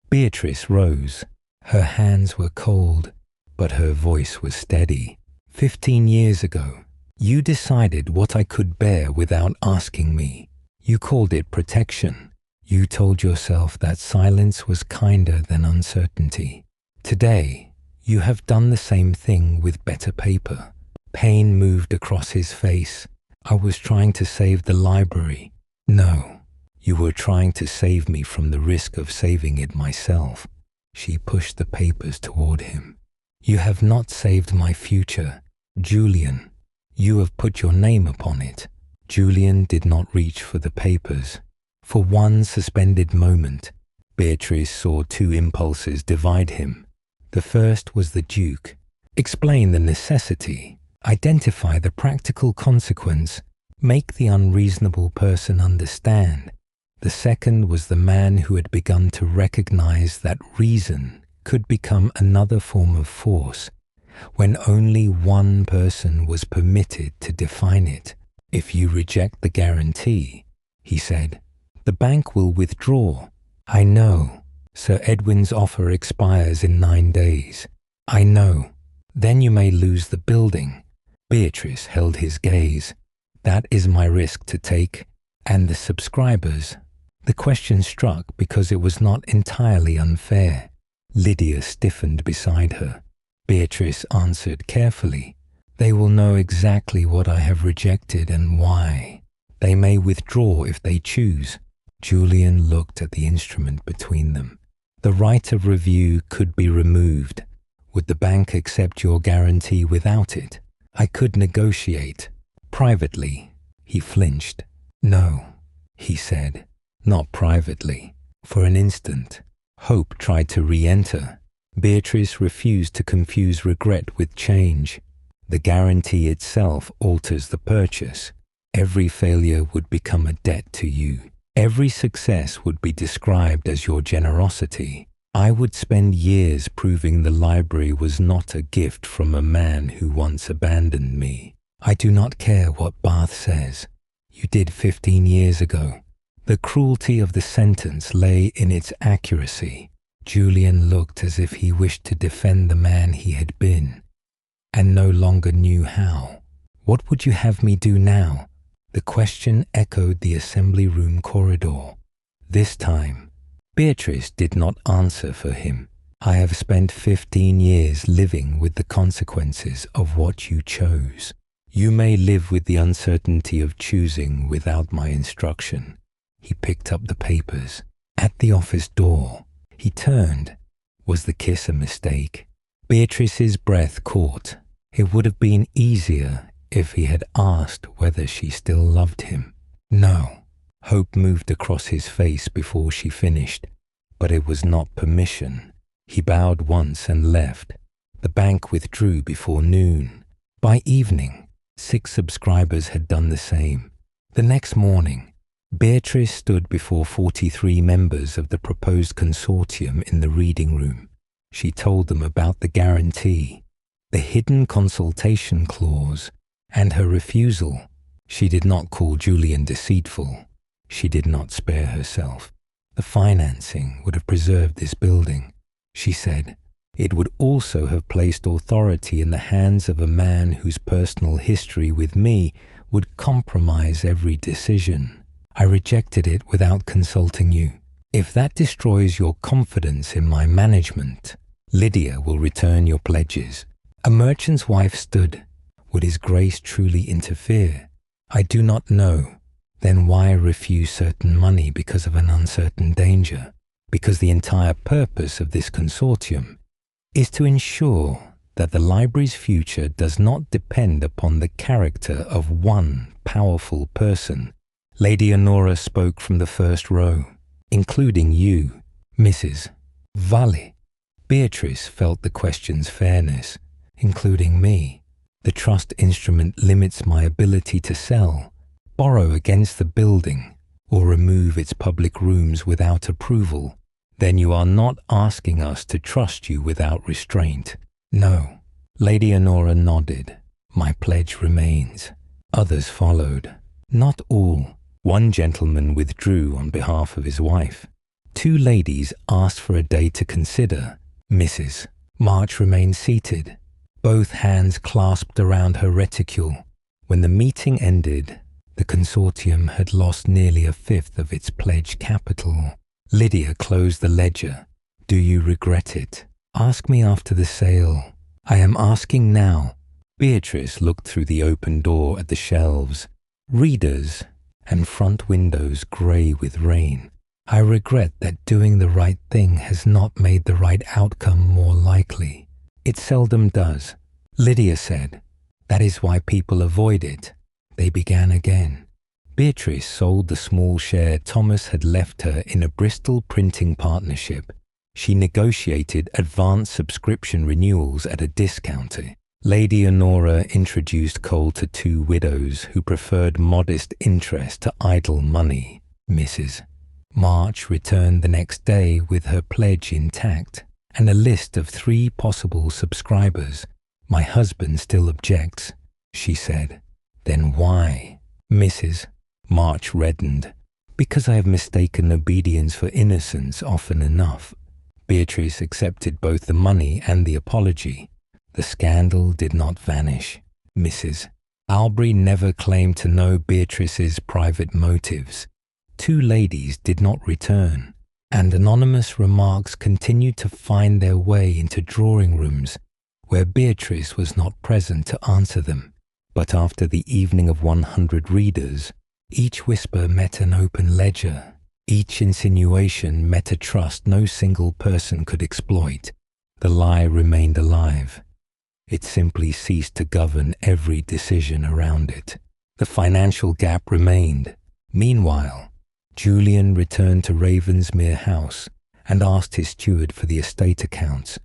Beatrice rose. Her hands were cold, but her voice was steady. 15 years ago, you decided what I could bear without asking me. You called it protection. You told yourself that silence was kinder than uncertainty. Today, you have done the same thing with better paper. Pain moved across his face. "I was trying to save the library." "No, you were trying to save me from the risk of saving it myself." She pushed the papers toward him. "You have not saved my future, Julian. You have put your name upon it." Julian did not reach for the papers. For one suspended moment, Beatrice saw two impulses divide him. The first was the Duke. Explain the necessity. Identify the practical consequence. Make the unreasonable person understand. The second was the man who had begun to recognize that reason could become another form of force when only one person was permitted to define it. "If you reject the guarantee," he said, "the bank will withdraw." "I know. Sir Edwin's offer expires in 9 days." "I know. Then you may lose the building." Beatrice held his gaze. "That is my risk to take. And the subscribers?" The question struck because it was not entirely unfair. Lydia stiffened beside her. Beatrice answered carefully, "They will know exactly what I have rejected and why. They may withdraw if they choose." Julian looked at the instrument between them. "The right of review could be removed. Would the bank accept your guarantee without it?" "I could negotiate. Privately." He flinched. "No," he said, "not privately." For an instant, hope tried to re-enter. Beatrice refused to confuse regret with change. The guarantee itself alters the purchase. Every failure would become a debt to you. Every success would be described as your generosity. I would spend years proving the library was not a gift from a man who once abandoned me. I do not care what Bath says. You did 15 years ago. The cruelty of the sentence lay in its accuracy. Julian looked as if he wished to defend the man he had been, and no longer knew how. "What would you have me do now?" The question echoed the assembly room corridor. This time, Beatrice did not answer for him. "I have spent 15 years living with the consequences of what you chose. You may live with the uncertainty of choosing without my instruction." He picked up the papers. At the office door, he turned. Was the kiss a mistake? Beatrice's breath caught. It would have been easier if he had asked whether she still loved him. No. Hope moved across his face before she finished, but it was not permission. He bowed once and left. The bank withdrew before noon. By evening, 6 subscribers had done the same. The next morning, Beatrice stood before 43 members of the proposed consortium in the reading room. She told them about the guarantee, the hidden consultation clause, and her refusal. She did not call Julian deceitful. She did not spare herself. The financing would have preserved this building, she said. It would also have placed authority in the hands of a man whose personal history with me would compromise every decision. I rejected it without consulting you. If that destroys your confidence in my management, Lydia will return your pledges. A merchant's wife stood. Would His Grace truly interfere? I do not know. Then why refuse certain money because of an uncertain danger? Because the entire purpose of this consortium is to ensure that the library's future does not depend upon the character of one powerful person. Lady Honora spoke from the first row, including you, Mrs. Vale. Beatrice felt the question's fairness, including me. The trust instrument limits my ability to sell, borrow against the building, or remove its public rooms without approval. Then you are not asking us to trust you without restraint. No. Lady Honora nodded. My pledge remains. Others followed. Not all. One gentleman withdrew on behalf of his wife. 2 ladies asked for a day to consider. Mrs. March remained seated, both hands clasped around her reticule. When the meeting ended, the consortium had lost nearly 1/5 of its pledged capital. Lydia closed the ledger. Do you regret it? Ask me after the sale. I am asking now. Beatrice looked through the open door at the shelves, readers, and front windows grey with rain. I regret that doing the right thing has not made the right outcome more likely. It seldom does. Lydia said. That is why people avoid it. They began again. Beatrice sold the small share Thomas had left her in a Bristol printing partnership. She negotiated advance subscription renewals at a discount. Lady Honora introduced Cole to 2 widows who preferred modest interest to idle money. Mrs. March returned the next day with her pledge intact and a list of 3 possible subscribers. My husband still objects, she said. Then why? Mrs. March reddened. Because I have mistaken obedience for innocence often enough. Beatrice accepted both the money and the apology. The scandal did not vanish. Mrs. Albury never claimed to know Beatrice's private motives. 2 ladies did not return, and anonymous remarks continued to find their way into drawing rooms where Beatrice was not present to answer them. But after the evening of 100 readers, each whisper met an open ledger. Each insinuation met a trust no single person could exploit. The lie remained alive. It simply ceased to govern every decision around it. The financial gap remained. Meanwhile, Julian returned to Ravensmere House and asked his steward for the estate accounts.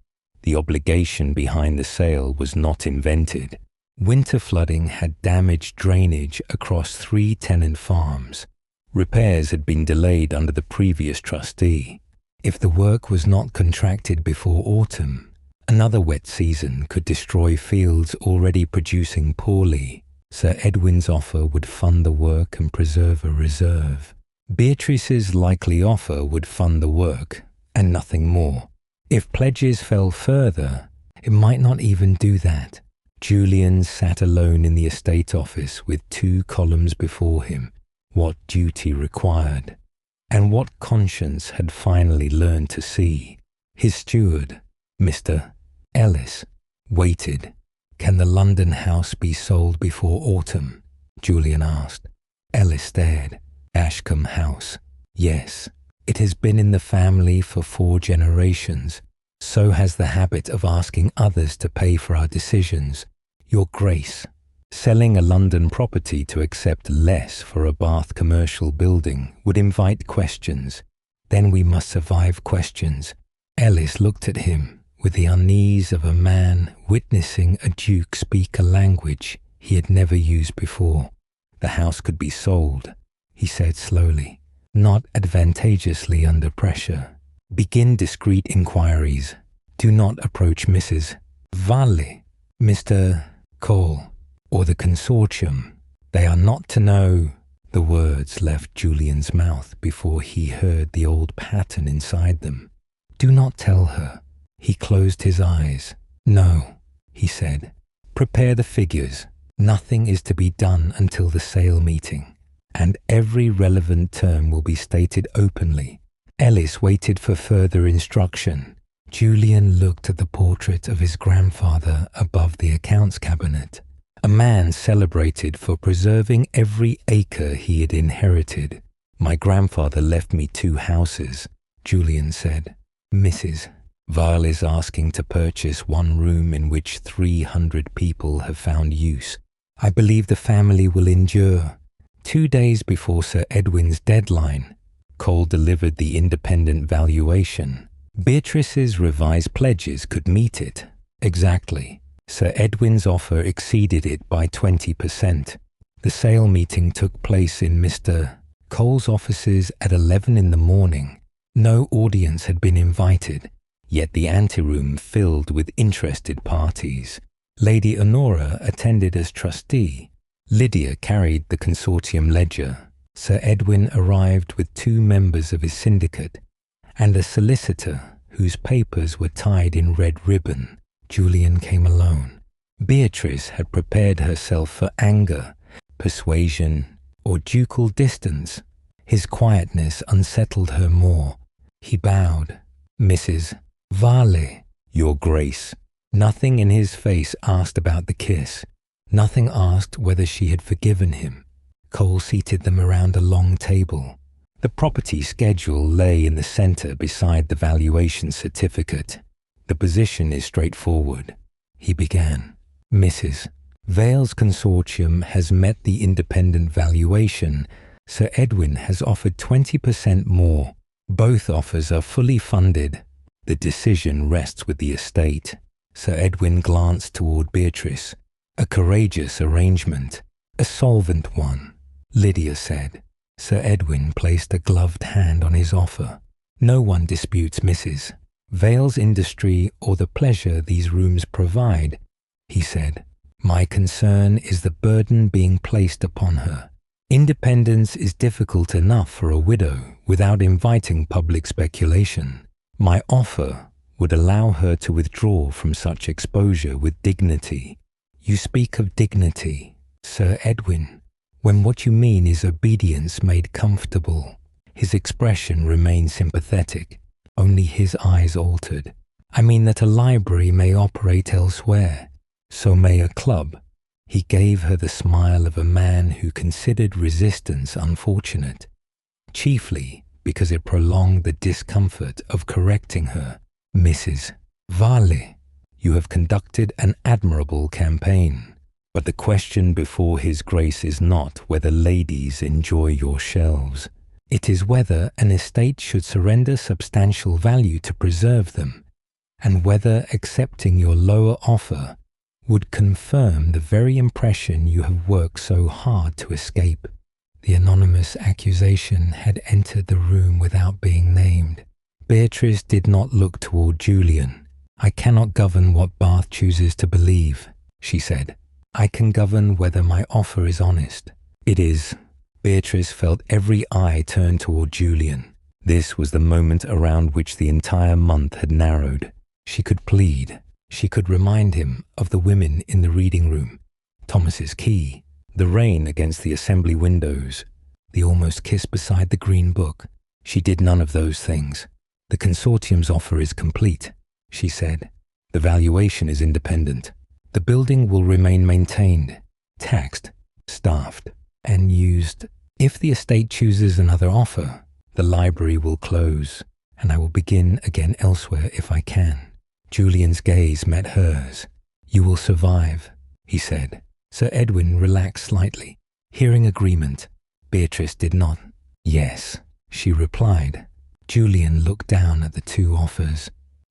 The obligation behind the sale was not invented. Winter flooding had damaged drainage across 3 tenant farms. Repairs had been delayed under the previous trustee. If the work was not contracted before autumn, another wet season could destroy fields already producing poorly. Sir Edwin's offer would fund the work and preserve a reserve. Beatrice's likely offer would fund the work, and nothing more. If pledges fell further, it might not even do that. Julian sat alone in the estate office with 2 columns before him. What duty required, and what conscience had finally learned to see. His steward, Mr. Ellis, waited. Can the London house be sold before autumn? Julian asked. Ellis stared. Ashcombe House. Yes, it has been in the family for 4 generations. So has the habit of asking others to pay for our decisions. Your Grace, selling a London property to accept less for a Bath commercial building would invite questions. Then we must survive questions. Ellis looked at him with the unease of a man witnessing a duke speak a language he had never used before. The house could be sold, he said slowly, not advantageously under pressure. Begin discreet inquiries. Do not approach Mrs. Vale, Mr. Cole, or the consortium. They are not to know. The words left Julian's mouth before he heard the old pattern inside them. Do not tell her. He closed his eyes. No, he said. Prepare the figures. Nothing is to be done until the sale meeting, and every relevant term will be stated openly. Ellis waited for further instruction. Julian looked at the portrait of his grandfather above the accounts cabinet, a man celebrated for preserving every acre he had inherited. My grandfather left me 2 houses, Julian said. Mrs. Vale is asking to purchase 1 room in which 300 people have found use. I believe the family will endure. 2 days before Sir Edwin's deadline, Cole delivered the independent valuation. Beatrice's revised pledges could meet it. Exactly. Sir Edwin's offer exceeded it by 20%. The sale meeting took place in Mr. Cole's offices at 11 in the morning. No audience had been invited, yet the anteroom filled with interested parties. Lady Honora attended as trustee. Lydia carried the consortium ledger. Sir Edwin arrived with 2 members of his syndicate and a solicitor whose papers were tied in red ribbon. Julian came alone. Beatrice had prepared herself for anger, persuasion, or ducal distance. His quietness unsettled her more. He bowed. Mrs. Vale, Your Grace. Nothing in his face asked about the kiss. Nothing asked whether she had forgiven him. Cole seated them around a long table. The property schedule lay in the center beside the valuation certificate. The position is straightforward. He began. Mrs. Vale's consortium has met the independent valuation. Sir Edwin has offered 20% more. Both offers are fully funded. The decision rests with the estate. Sir Edwin glanced toward Beatrice. A courageous arrangement. A solvent one. Lydia said. Sir Edwin placed a gloved hand on his offer. No one disputes Mrs. Vale's industry or the pleasure these rooms provide, he said. My concern is the burden being placed upon her. Independence is difficult enough for a widow without inviting public speculation. My offer would allow her to withdraw from such exposure with dignity. You speak of dignity, Sir Edwin, when what you mean is obedience made comfortable. His expression remained sympathetic. Only his eyes altered. I mean that a library may operate elsewhere. So may a club. He gave her the smile of a man who considered resistance unfortunate, chiefly because it prolonged the discomfort of correcting her. Mrs. Vale, you have conducted an admirable campaign, but the question before His Grace is not whether ladies enjoy your shelves. It is whether an estate should surrender substantial value to preserve them, and whether accepting your lower offer would confirm the very impression you have worked so hard to escape. The anonymous accusation had entered the room without being named. Beatrice did not look toward Julian. I cannot govern what Bath chooses to believe, she said. I can govern whether my offer is honest. It is. Beatrice felt every eye turn toward Julian. This was the moment around which the entire month had narrowed. She could plead. She could remind him of the women in the reading room, Thomas's key, the rain against the assembly windows, the almost kiss beside the green book. She did none of those things. The consortium's offer is complete, she said. The valuation is independent. The building will remain maintained, taxed, staffed, and used. If the estate chooses another offer, the library will close, and I will begin again elsewhere if I can. Julian's gaze met hers. You will survive, he said. Sir Edwin relaxed slightly, hearing agreement. Beatrice did not. Yes, she replied. Julian looked down at the 2 offers,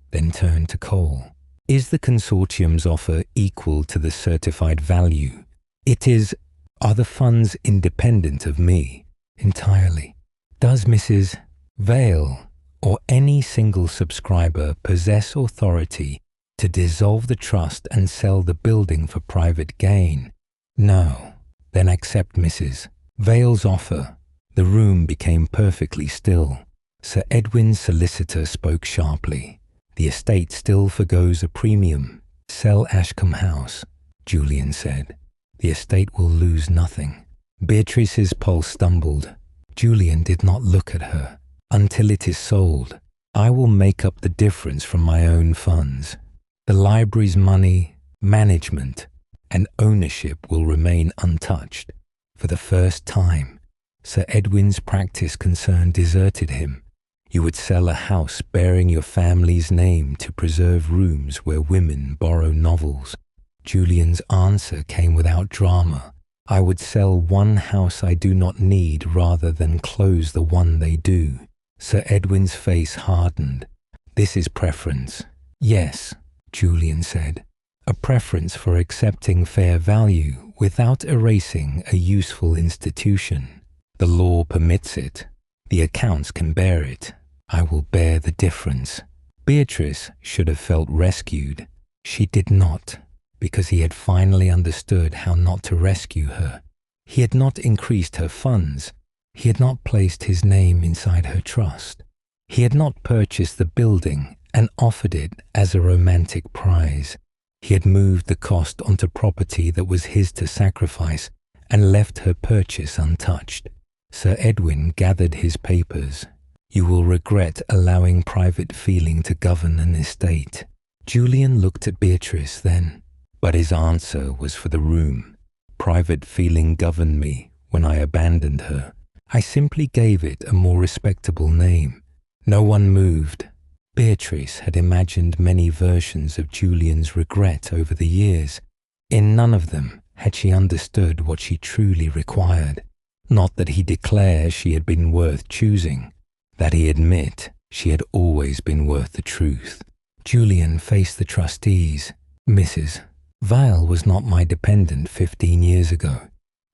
then turned to Cole. Is the consortium's offer equal to the certified value? It is. Are the funds independent of me? Entirely. Does Mrs. Vale or any single subscriber possess authority to dissolve the trust and sell the building for private gain? No. Then accept Mrs. Vale's offer. The room became perfectly still. Sir Edwin's solicitor spoke sharply. The estate still forgoes a premium. Sell Ashcombe House, Julian said. The estate will lose nothing. Beatrice's pulse stumbled. Julian did not look at her. Until it is sold, I will make up the difference from my own funds. The library's money, management, and ownership will remain untouched. For the first time, Sir Edwin's practice concern deserted him. You would sell a house bearing your family's name to preserve rooms where women borrow novels. Julian's answer came without drama. I would sell one house I do not need rather than close the one they do. Sir Edwin's face hardened. This is preference. Yes, Julian said. A preference for accepting fair value without erasing a useful institution. The law permits it. The accounts can bear it. I will bear the difference. Beatrice should have felt rescued. She did not, because he had finally understood how not to rescue her. He had not increased her funds. He had not placed his name inside her trust. He had not purchased the building and offered it as a romantic prize. He had moved the cost onto property that was his to sacrifice and left her purchase untouched. Sir Edwin gathered his papers. You will regret allowing private feeling to govern an estate. Julian looked at Beatrice then, but his answer was for the room. Private feeling governed me when I abandoned her. I simply gave it a more respectable name. No one moved. Beatrice had imagined many versions of Julian's regret over the years. In none of them had she understood what she truly required. Not that he declared she had been worth choosing, that he admit she had always been worth the truth. Julian faced the trustees. Mrs. Vale was not my dependent 15 years ago,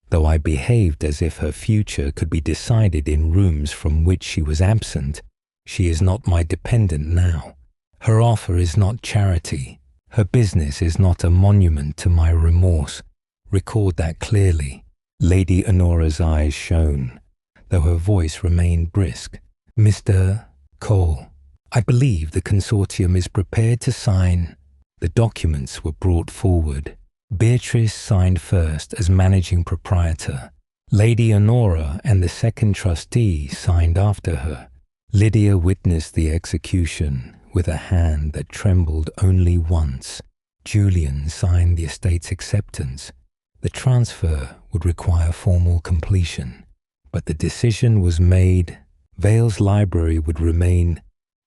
though I behaved as if her future could be decided in rooms from which she was absent. She is not my dependent now. Her offer is not charity. Her business is not a monument to my remorse. Record that clearly. Lady Honora's eyes shone, though her voice remained brisk. Mr. Cole, I believe the consortium is prepared to sign. The documents were brought forward. Beatrice signed first as managing proprietor. Lady Honora and the second trustee signed after her. Lydia witnessed the execution with a hand that trembled only once. Julian signed the estate's acceptance. The transfer would require formal completion, but the decision was made. Vale's library would remain.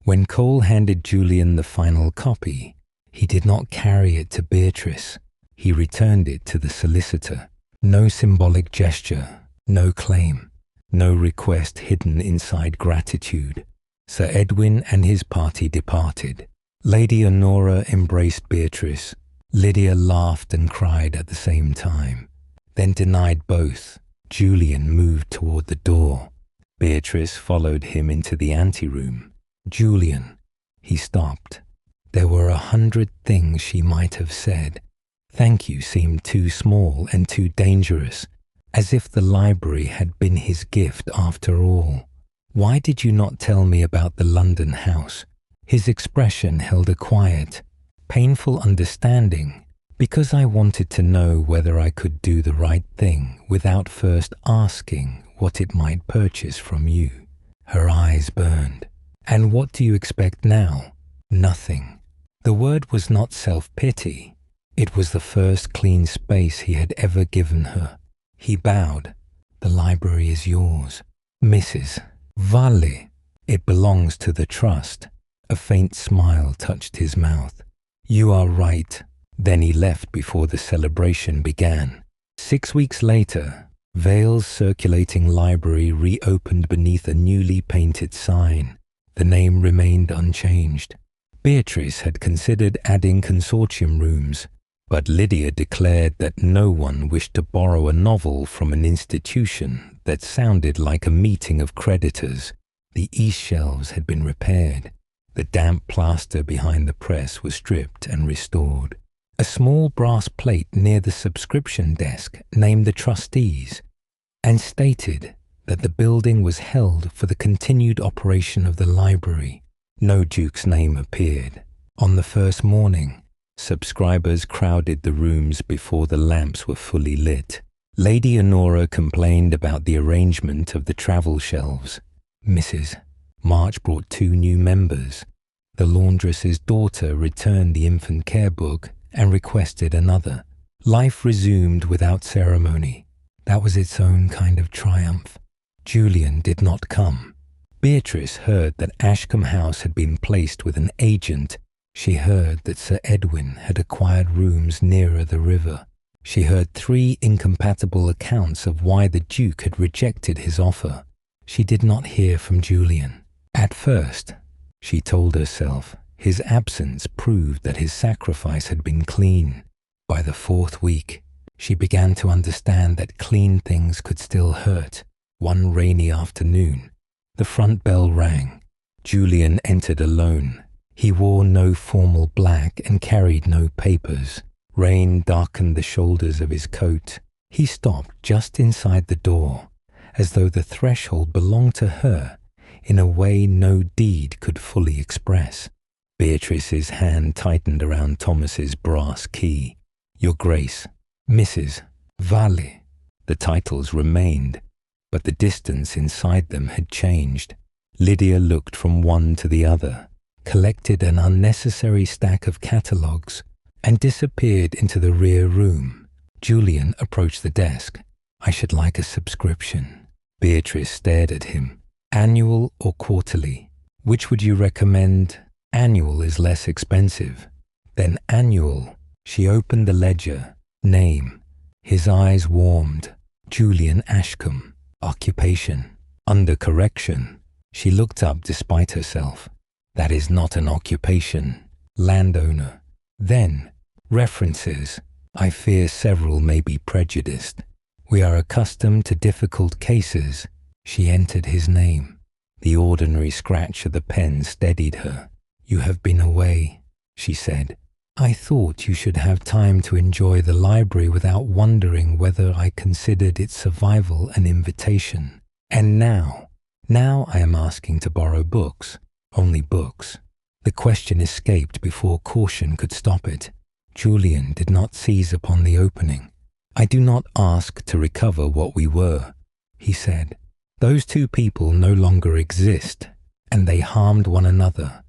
When Cole handed Julian the final copy, he did not carry it to Beatrice. He returned it to the solicitor. No symbolic gesture, no claim. No request hidden inside gratitude. Sir Edwin and his party departed. Lady Honora embraced Beatrice. Lydia laughed and cried at the same time, then denied both. Julian moved toward the door. Beatrice followed him into the anteroom. Julian, he stopped. There were 100 things she might have said. Thank you seemed too small and too dangerous. As if the library had been his gift after all. Why did you not tell me about the London house? His expression held a quiet, painful understanding, because I wanted to know whether I could do the right thing without first asking what it might purchase from you. Her eyes burned. And what do you expect now? Nothing. The word was not self-pity. It was the first clean space he had ever given her. He bowed. The library is yours. Mrs. Vale. It belongs to the trust. A faint smile touched his mouth. You are right. Then he left before the celebration began. 6 weeks later, Vale's Circulating library reopened beneath a newly painted sign. The name remained unchanged. Beatrice had considered adding consortium rooms, but Lydia declared that no one wished to borrow a novel from an institution that sounded like a meeting of creditors. The east shelves had been repaired. The damp plaster behind the press was stripped and restored. A small brass plate near the subscription desk named the trustees and stated that the building was held for the continued operation of the library. No duke's name appeared. On the first morning, subscribers crowded the rooms before the lamps were fully lit. Lady Honora complained about the arrangement of the travel shelves. Mrs. March brought 2 new members. The laundress's daughter returned the infant care book and requested another. Life resumed without ceremony. That was its own kind of triumph. Julian did not come. Beatrice heard that Ashcombe House had been placed with an agent. She heard that Sir Edwin had acquired rooms nearer the river. She heard 3 incompatible accounts of why the Duke had rejected his offer. She did not hear from Julian. At first, she told herself, his absence proved that his sacrifice had been clean. By the 4th week, she began to understand that clean things could still hurt. One rainy afternoon, the front bell rang. Julian entered alone. He wore no formal black and carried no papers. Rain darkened the shoulders of his coat. He stopped just inside the door, as though the threshold belonged to her in a way no deed could fully express. Beatrice's hand tightened around Thomas's brass key. Your Grace, Mrs. Vale. The titles remained, but the distance inside them had changed. Lydia looked from one to the other, collected an unnecessary stack of catalogues, and disappeared into the rear room. Julian approached the desk. I should like a subscription. Beatrice stared at him. Annual or quarterly? Which would you recommend? Annual is less expensive. Then annual. She opened the ledger. Name. His eyes warmed. Julian Ashcombe. Occupation. Under correction. She looked up despite herself. That is not an occupation. Landowner. Then, references. I fear several may be prejudiced. We are accustomed to difficult cases. She entered his name. The ordinary scratch of the pen steadied her. You have been away, she said. I thought you should have time to enjoy the library without wondering whether I considered its survival an invitation. And now I am asking to borrow books. Only books. The question escaped before caution could stop it. Julian did not seize upon the opening. I do not ask to recover what we were, he said. Those 2 people no longer exist, and they harmed one another,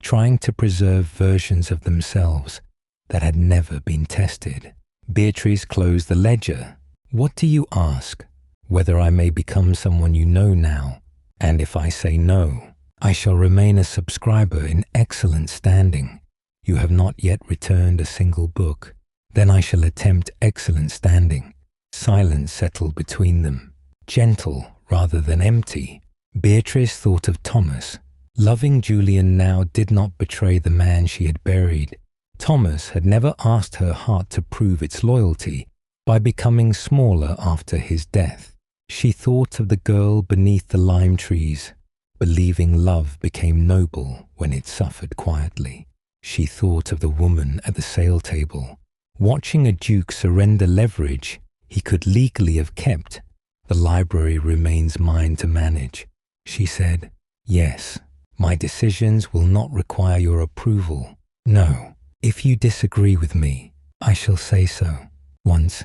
trying to preserve versions of themselves that had never been tested. Beatrice closed the ledger. What do you ask? Whether I may become someone you know now, and if I say no, I shall remain a subscriber in excellent standing. You have not yet returned a single book. Then I shall attempt excellent standing. Silence settled between them, gentle rather than empty. Beatrice thought of Thomas. Loving Julian now did not betray the man she had buried. Thomas had never asked her heart to prove its loyalty by becoming smaller after his death. She thought of the girl beneath the lime trees, believing love became noble when it suffered quietly. She thought of the woman at the sale table, watching a duke surrender leverage he could legally have kept. The library remains mine to manage. She said, yes, my decisions will not require your approval. No, if you disagree with me, I shall say so. Once,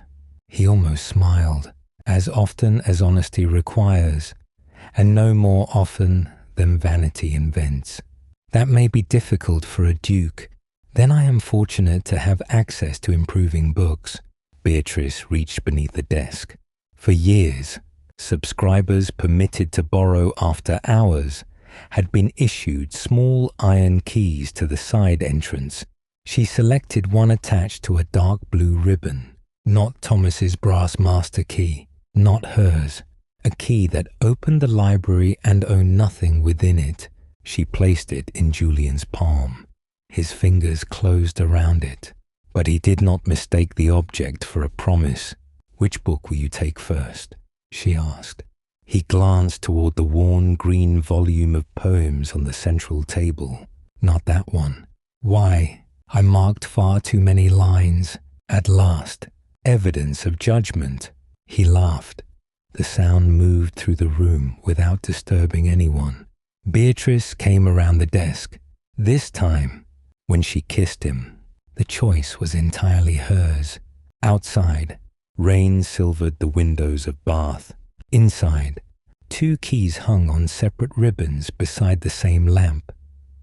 he almost smiled, as often as honesty requires, and no more often than vanity invents. That may be difficult for a duke. Then I am fortunate to have access to improving books. Beatrice reached beneath the desk. For years, subscribers permitted to borrow after hours had been issued small iron keys to the side entrance. She selected one attached to a dark blue ribbon. Not Thomas's brass master key, not hers. A key that opened the library and owned nothing within it. She placed it in Julian's palm. His fingers closed around it, but he did not mistake the object for a promise. Which book will you take first? She asked. He glanced toward the worn green volume of poems on the central table. Not that one. Why? I marked far too many lines. At last, evidence of judgment. He laughed. The sound moved through the room without disturbing anyone. Beatrice came around the desk. This time, when she kissed him, the choice was entirely hers. Outside, rain silvered the windows of Bath. Inside, 2 keys hung on separate ribbons beside the same lamp.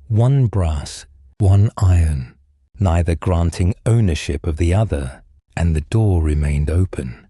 One brass, one iron, neither granting ownership of the other, and the door remained open.